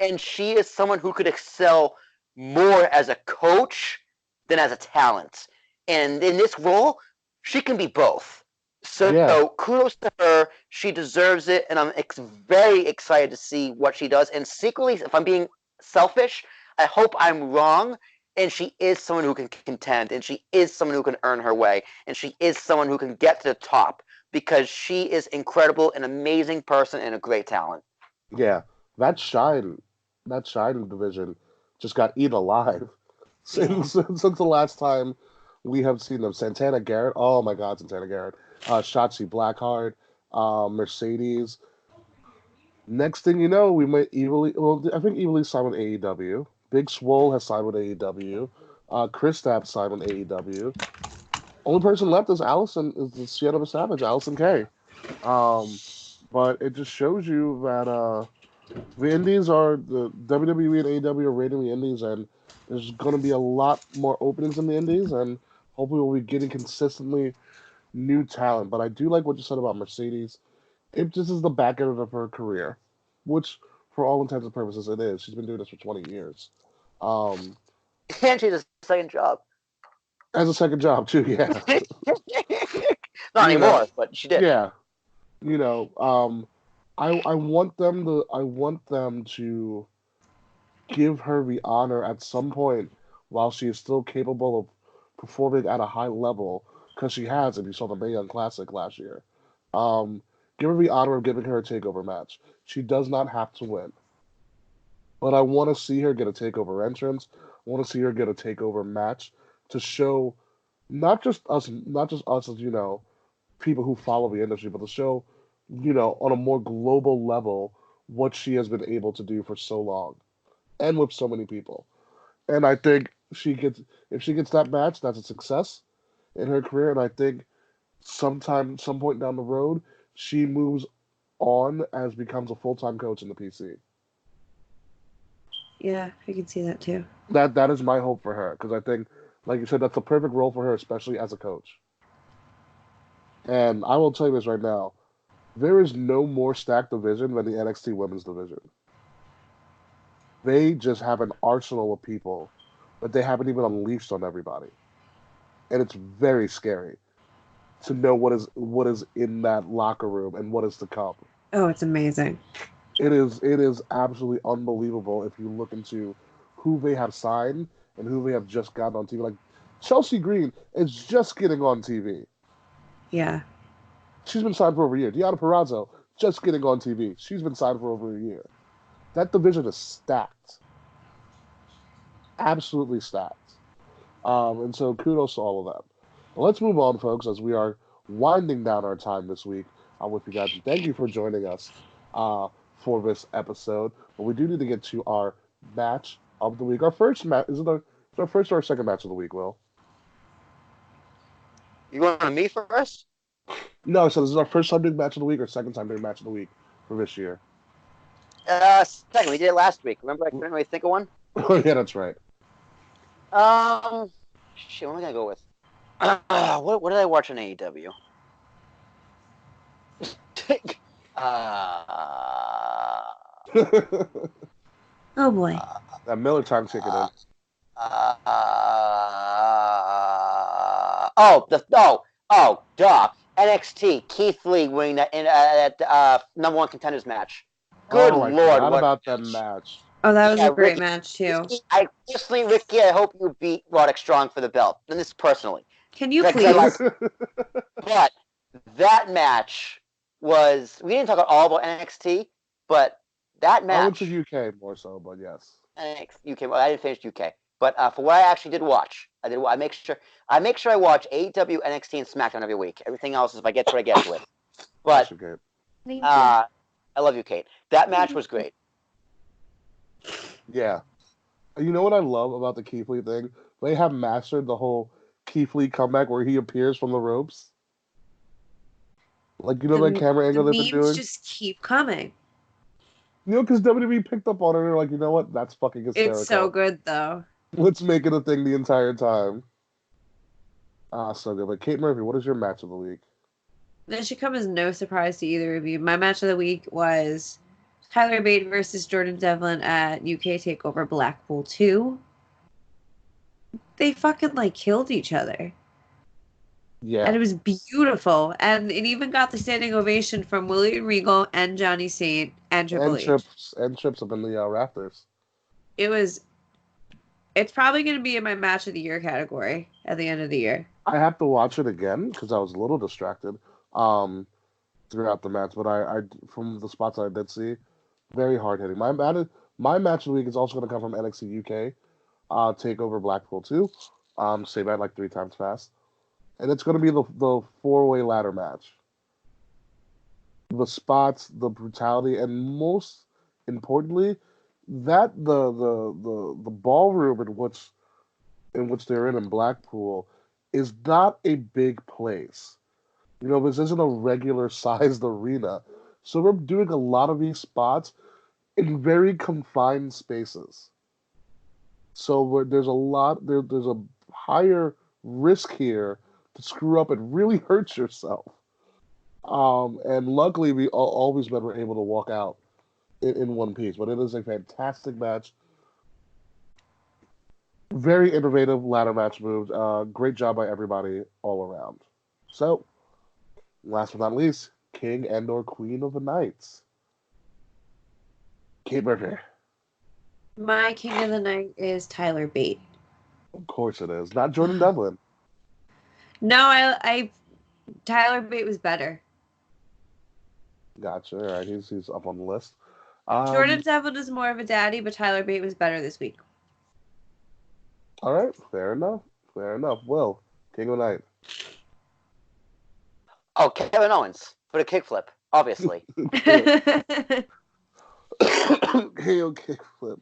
And she is someone who could excel more as a coach than as a talent. And in this role, she can be both. So kudos to her. She deserves it, and I'm very excited to see what she does. And secretly, if I'm being selfish, I hope I'm wrong, and she is someone who can contend, and she is someone who can earn her way, and she is someone who can get to the top, because she is incredible, an amazing person, and a great talent. Yeah, that Shine division just got eaten alive since the last time we have seen them. Santana Garrett, oh my God, Santana Garrett, Shotzi Blackheart, Mercedes. Next thing you know, we might I think Evilly signed with AEW. Big Swole has signed with AEW. Chris Stapp signed with AEW. Only person left is the Seattle Savage, Allison Kay. But it just shows you that the Indies the WWE and AEW are raiding the Indies, and there's going to be a lot more openings in the Indies, and hopefully we'll be getting consistently new talent. But I do like what you said about Mercedes. It just is the back end of her career, which, for all intents and purposes, it is. She's been doing this for 20 years. And she's a second job. As a second job, too, yeah. Not anymore, but she did. Yeah. I want them to give her the honor at some point while she is still capable of performing at a high level, because she has, if you saw the Mae Young Classic last year. Give her the honor of giving her a takeover match. She does not have to win. But I want to see her get a takeover entrance. I want to see her get a takeover match to show not just us as, people who follow the industry, but to show, on a more global level, what she has been able to do for so long and with so many people. And I think if she gets that match, that's a success in her career. And I think some point down the road, she moves on as becomes a full-time coach in the PC. Yeah, I can see that too. That is my hope for her, because I think, like you said, that's the perfect role for her, especially as a coach. And I will tell you this right now, there is no more stacked division than the NXT Women's Division. They just have an arsenal of people that they haven't even unleashed on everybody. and it's very scary to know what is in that locker room and what is to come. Oh, it's amazing. It is absolutely unbelievable if you look into who they have signed and who they have just gotten on TV. Like Chelsea Green is just getting on TV. Yeah. She's been signed for over a year. Deanna Purrazzo just getting on TV. She's been signed for over a year. That division is stacked. Absolutely stacked. And so kudos to all of them. But let's move on, folks, as we are winding down our time this week with you guys. And thank you for joining us for this episode. But we do need to get to our match of the week. Our first match is our first or our second match of the week, Will? You going to me first? No, so this is our first time doing match of the week or second time doing match of the week for this year. Second, we did it last week. Remember, I couldn't really think of one. Oh yeah, that's right. Shit, what am I gonna go with? What did I watch on AEW? Oh boy. That Miller time kicking in. Duh. NXT, Keith Lee winning that number one contenders match. Good I Lord, forgot what about that match. Oh, that was Yeah, a great Ricky- match too. Ricky, I hope you beat Roddick Strong for the belt. And this personally. Can you Yeah, 'cause I please? But that match was, we didn't talk all about NXT, but that match. I went to UK more so, but yes. UK. Well, I didn't finish UK, but for what I actually did watch, I make sure I watch AEW, NXT, and SmackDown every week. Everything else is if I get to it, I get to it. But That's okay. I love you, Kate. That match was great. Yeah. You know what I love about the Keith Lee thing? They have mastered the whole Keith Lee comeback where he appears from the ropes. Like, you know that camera angle The they've been memes doing? just keep coming. You know, because WWE picked up on it and they're like, you know what? That's fucking hysterical. It's so good though. Let's make it a thing the entire time. So good. But Kate Murphy, what is your match of the week? This should come as no surprise to either of you. My match of the week was Tyler Bate versus Jordan Devlin at UK TakeOver Blackpool 2. They fucking killed each other. Yeah. And it was beautiful. And it even got the standing ovation from William Regal and Johnny Saint and Triple H. Trips up in the rafters. It's probably going to be in my match of the year category at the end of the year. I have to watch it again because I was a little distracted throughout the match. But I from the spots I did see, very hard hitting. My match of the week is also going to come from NXT UK TakeOver Blackpool 2. Say that like 3 times fast. And it's going to be the 4-way ladder match. The spots, the brutality, and most importantly, that the ballroom in which they're in Blackpool is not a big place. You know, this isn't a regular sized arena. So we're doing a lot of these spots in very confined spaces. So there's a higher risk here to screw up and really hurt yourself. And luckily, all these men were able to walk out in one piece. But it is a fantastic match. Very innovative ladder match moves. Great job by everybody all around. So, last but not least, King and/or Queen of the Nights. Kate Murphy. My King of the Night is Tyler Bate. Of course it is. Not Jordan Devlin. No, Tyler Bate was better. Gotcha. All right, he's up on the list. Jordan Devlin is more of a daddy, but Tyler Bate was better this week. All right, fair enough. Will, King of the Night. Oh, Kevin Owens for the kickflip, obviously. KO Kickflip.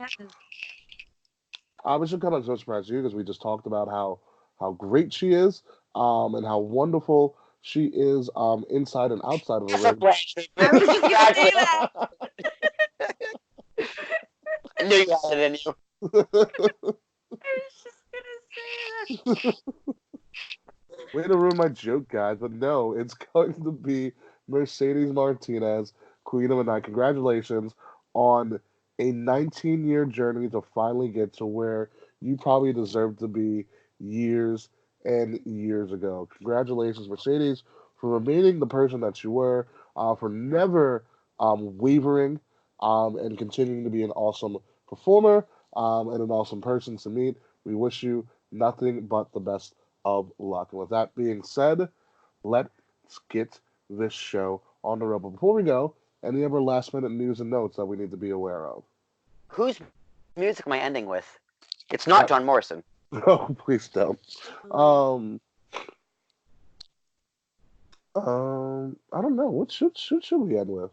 I was just kind of so surprised you because we just talked about how great she is, and how wonderful she is inside and outside of the Tessa ring. Blanchard. I was just gonna say that. I knew you had it in you. I was just gonna say that. Way to ruin my joke, guys. But no, it's going to be Mercedes Martinez, Queen of the Night. Congratulations on a 19-year journey to finally get to where you probably deserve to be years and years ago. Congratulations, Mercedes, for remaining the person that you were, for never wavering, and continuing to be an awesome performer, and an awesome person to meet. We wish you nothing but the best of luck. And with that being said, let's get this show on the road. But before we go, any other last minute news and notes that we need to be aware of? Whose music am I ending with? It's not John Morrison. Oh, please don't. I don't know. What should we end with?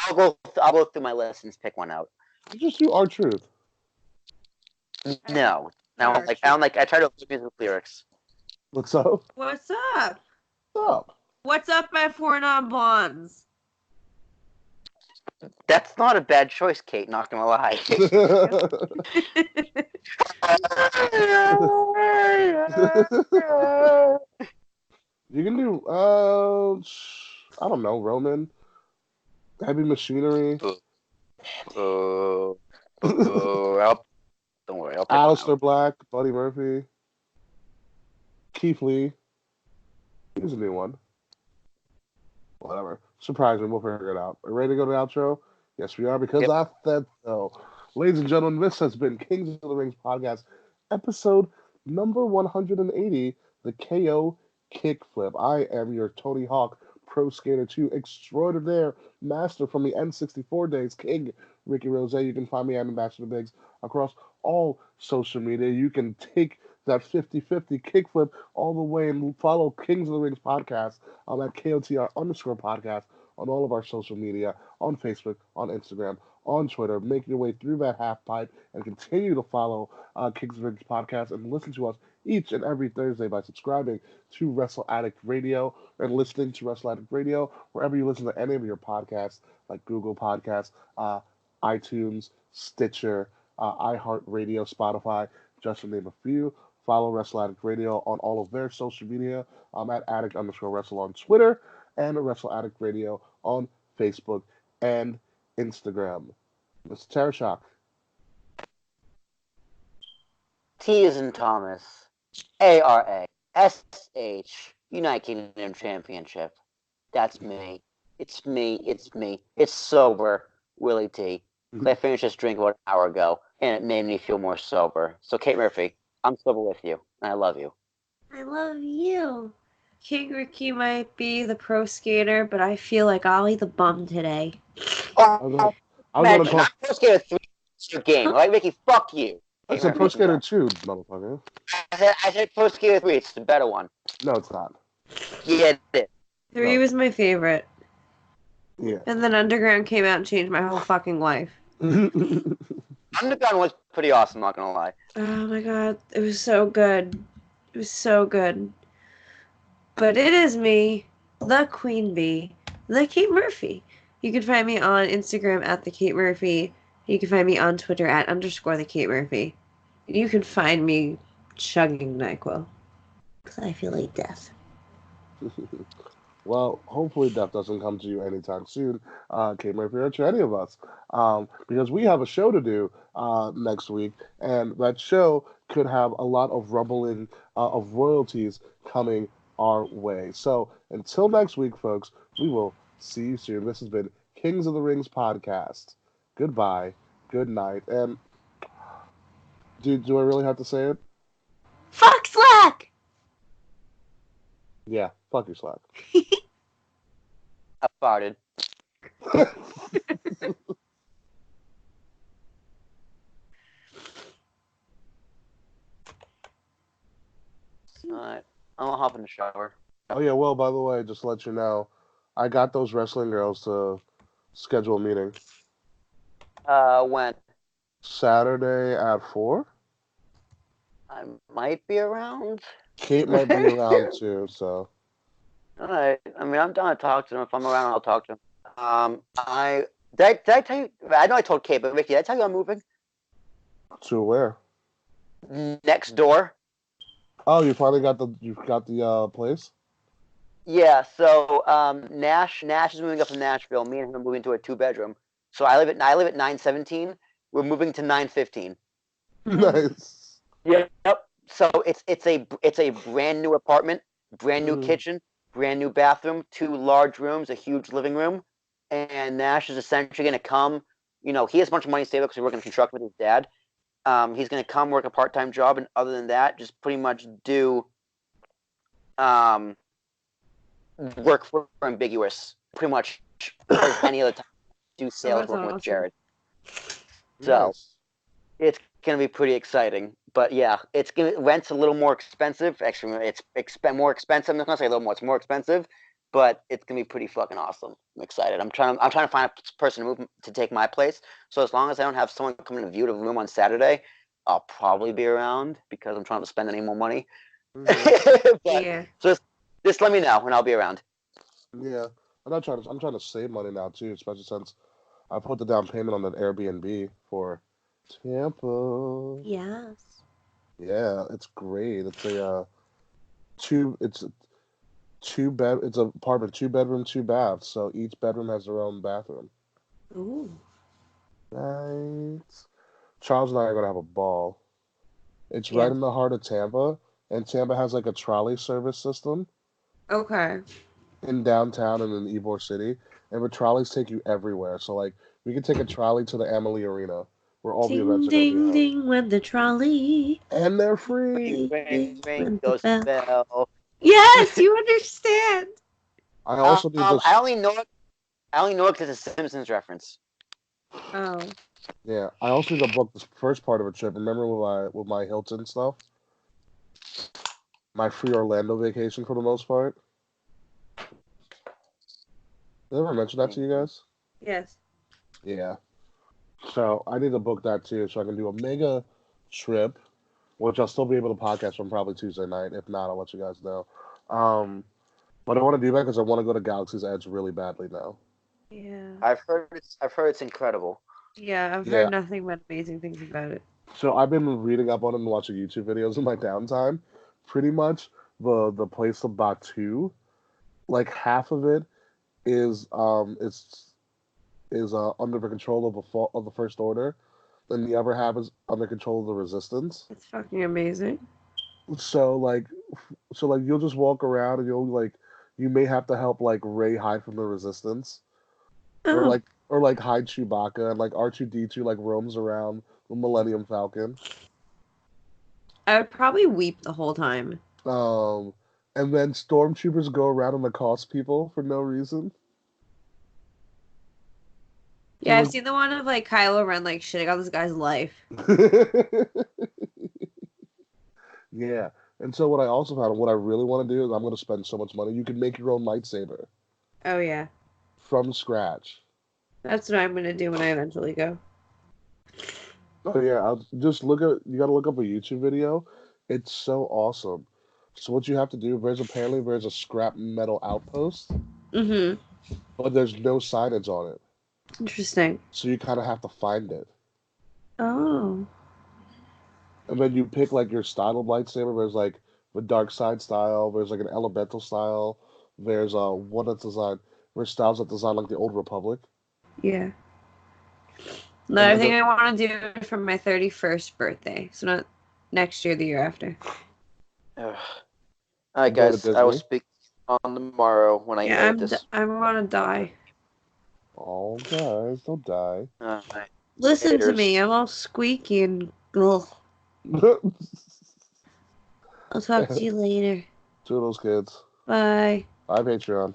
I'll go through my list and pick one out. Just do R-Truth. No. Now I try to avoid music lyrics. What's up? What's up? What's up? What's up by Four Non-Blondes? That's not a bad choice, Kate, not gonna lie. You can do I don't know, Roman. Heavy Machinery. Don't worry, I'll pick Alistair Black, Buddy Murphy. Keith Lee. Here's a new one. Whatever. Surprise me, we'll figure it out. Are you ready to go to the outro? Yes, we are, because I said so. Ladies and gentlemen, this has been Kings of the Rings podcast, episode number 180, the KO Kickflip. I am your Tony Hawk Pro Skater 2 extraordinaire master from the N64 days, King Ricky Rose. You can find me at Ambassador Biggs across all social media. You can take that 50-50 kickflip all the way and follow Kings of the Rings podcast at KOTR _podcast on all of our social media, on Facebook, on Instagram, on Twitter. Make your way through that half pipe and continue to follow Kings of the Rings podcast and listen to us each and every Thursday by subscribing to Wrestle Addict Radio and listening to Wrestle Addict Radio wherever you listen to any of your podcasts, like Google Podcasts, iTunes, Stitcher, iHeartRadio, Spotify, just to name a few. Follow Wrestle Addict Radio on all of their social media. I'm at Addict_Wrestle on Twitter and Wrestle Addict Radio on Facebook and Instagram. Mr. Tarashok. T is in Thomas. ARASH. United Kingdom Championship. That's me. It's me. It's me. It's sober. Willie T. I finished this drink about an hour ago, and it made me feel more sober. So, Kate Murphy, I'm sober with you, and I love you. I love you. King Ricky might be the pro skater, but I feel like Ollie the bum today. I was gonna call Pro Skater 3 is your game. Like, Ricky, fuck you. I said Pro Skater 2, motherfucker. I said Pro Skater 3. It's the better one. No, it's not. Yeah, it is. 3 was my favorite. Yeah. And then Underground came out and changed my whole fucking life. Underground was pretty awesome, not gonna lie. Oh my god, it was so good. It was so good. But it is me, the Queen Bee, the Kate Murphy. You can find me on Instagram at the Kate Murphy. You can find me on Twitter at _the Kate Murphy. You can find me chugging NyQuil. Because I feel like death. Well, hopefully death doesn't come to you anytime soon, Kate Murphy, or to any of us, because we have a show to do next week, and that show could have a lot of rumbling of royalties coming our way. So until next week, folks, we will see you soon. This has been Kings of the Rings podcast. Goodbye, good night, and do I really have to say it? Fuck Slack! Yeah, fuck your Slack. I farted. Alright, I'm gonna hop in the shower. Oh yeah, well, by the way, just to let you know, I got those wrestling girls to schedule a meeting. When? Saturday at 4? I might be around. Kate might be around too, so. Alright, I mean, I'm down to talk to them. If I'm around, I'll talk to them. Did I tell you? I know I told Kate, but Ricky, did I tell you I'm moving? To where? Next door. Oh, you finally got the place? Yeah, so Nash is moving up from Nashville. Me and him are moving to a 2-bedroom. So I live at 917. We're moving to 915. Nice. Yep. So it's a brand new apartment, brand new Mhm. kitchen, brand new bathroom, 2 large rooms, a huge living room, and Nash is essentially going to come. You know, he has a bunch of money saved because he's working construction with his dad. He's going to come work a part-time job, and other than that, just pretty much do work for Ambiguous, pretty much as any other time. Do sales that's working with awesome. Jared. So Nice. it's going to be pretty exciting. But yeah, rent's a little more expensive. Actually, it's more expensive. I'm not going to say a little more. It's more expensive, but it's going to be pretty fucking awesome. I'm excited. I'm trying to find a person to take my place. So as long as I don't have someone coming to view the room on Saturday, I'll probably be around because I'm trying to spend any more money. Mhm. But Yeah. just let me know and I'll be around. Yeah. I'm trying to save money now too, especially since I put the down payment on an Airbnb for Tampa. Yes. Yeah, it's great. It's a it's a it's an apartment, 2 bedroom, 2 baths. So each bedroom has their own bathroom. Ooh. Right. Charles and I are gonna have a ball. It's right Yeah. in the heart of Tampa, and Tampa has like a trolley service system Okay. in downtown and in Ybor City, and the trolleys take you everywhere. So like we can take a trolley to the Amalie Arena, where all the events Ding are gonna be ding held, ding went the trolley. and they're Ring, free. Ding ring, ding ring went the goes the bell. bell. Yes, you understand. I also need this. I only know it because it's a Simpsons reference. Oh. Yeah, I also need to book this first part of a trip. Remember with my Hilton stuff, my free Orlando vacation for the most part. Did I ever mention that to you guys? Yes. Yeah. So I need to book that too, so I can do a mega trip, which I'll still be able to podcast from probably Tuesday night. If not, I'll let you guys know. Um, but I want to do that because I want to go to Galaxy's Edge really badly now. Yeah. I've heard it's incredible. Yeah, I've Yeah. heard nothing but amazing things about it. So I've been reading up on it and watching YouTube videos in my downtime. Pretty much the place of Batu, like half of it is under the control of the First Order, and the other half is under control of the Resistance. It's fucking amazing. So like you'll just walk around and you may have to help like Ray hide from the Resistance, or Oh, like hide Chewbacca, and like R2D2 like roams around the Millennium Falcon. I would probably weep the whole time. Um, and then stormtroopers go around and accost people for no reason. So, Yeah, I've seen the one of like Kylo Ren like shitting on this guy's life. yeah. And so what I also found, what I really want to do is I'm going to spend so much money. You can make your own lightsaber Oh yeah. from scratch. That's what I'm gonna do when I eventually go. Oh yeah, I'll just look at. You got to look up a YouTube video. It's so awesome. So what you have to do, there's a scrap metal outpost, Mm-hmm. but there's no signage on it. Interesting. So you kind of have to find it. Oh. And then you pick like your style of lightsaber. There's like the dark side style. There's like an elemental style. There's one that's designed. There's styles that design like the Old Republic. Yeah. And Another then thing I want to do for my 31st birthday. So not next year, the year after. Ugh. All right, go to guys. I will Disney. speak on tomorrow when I Yeah, edit this. I'm gonna die. Oh guys, don't die. All right. Listen to Laters. me. I'm all squeaky and ugh. I'll talk to you later. Two of those kids. Bye. Bye, Patreon.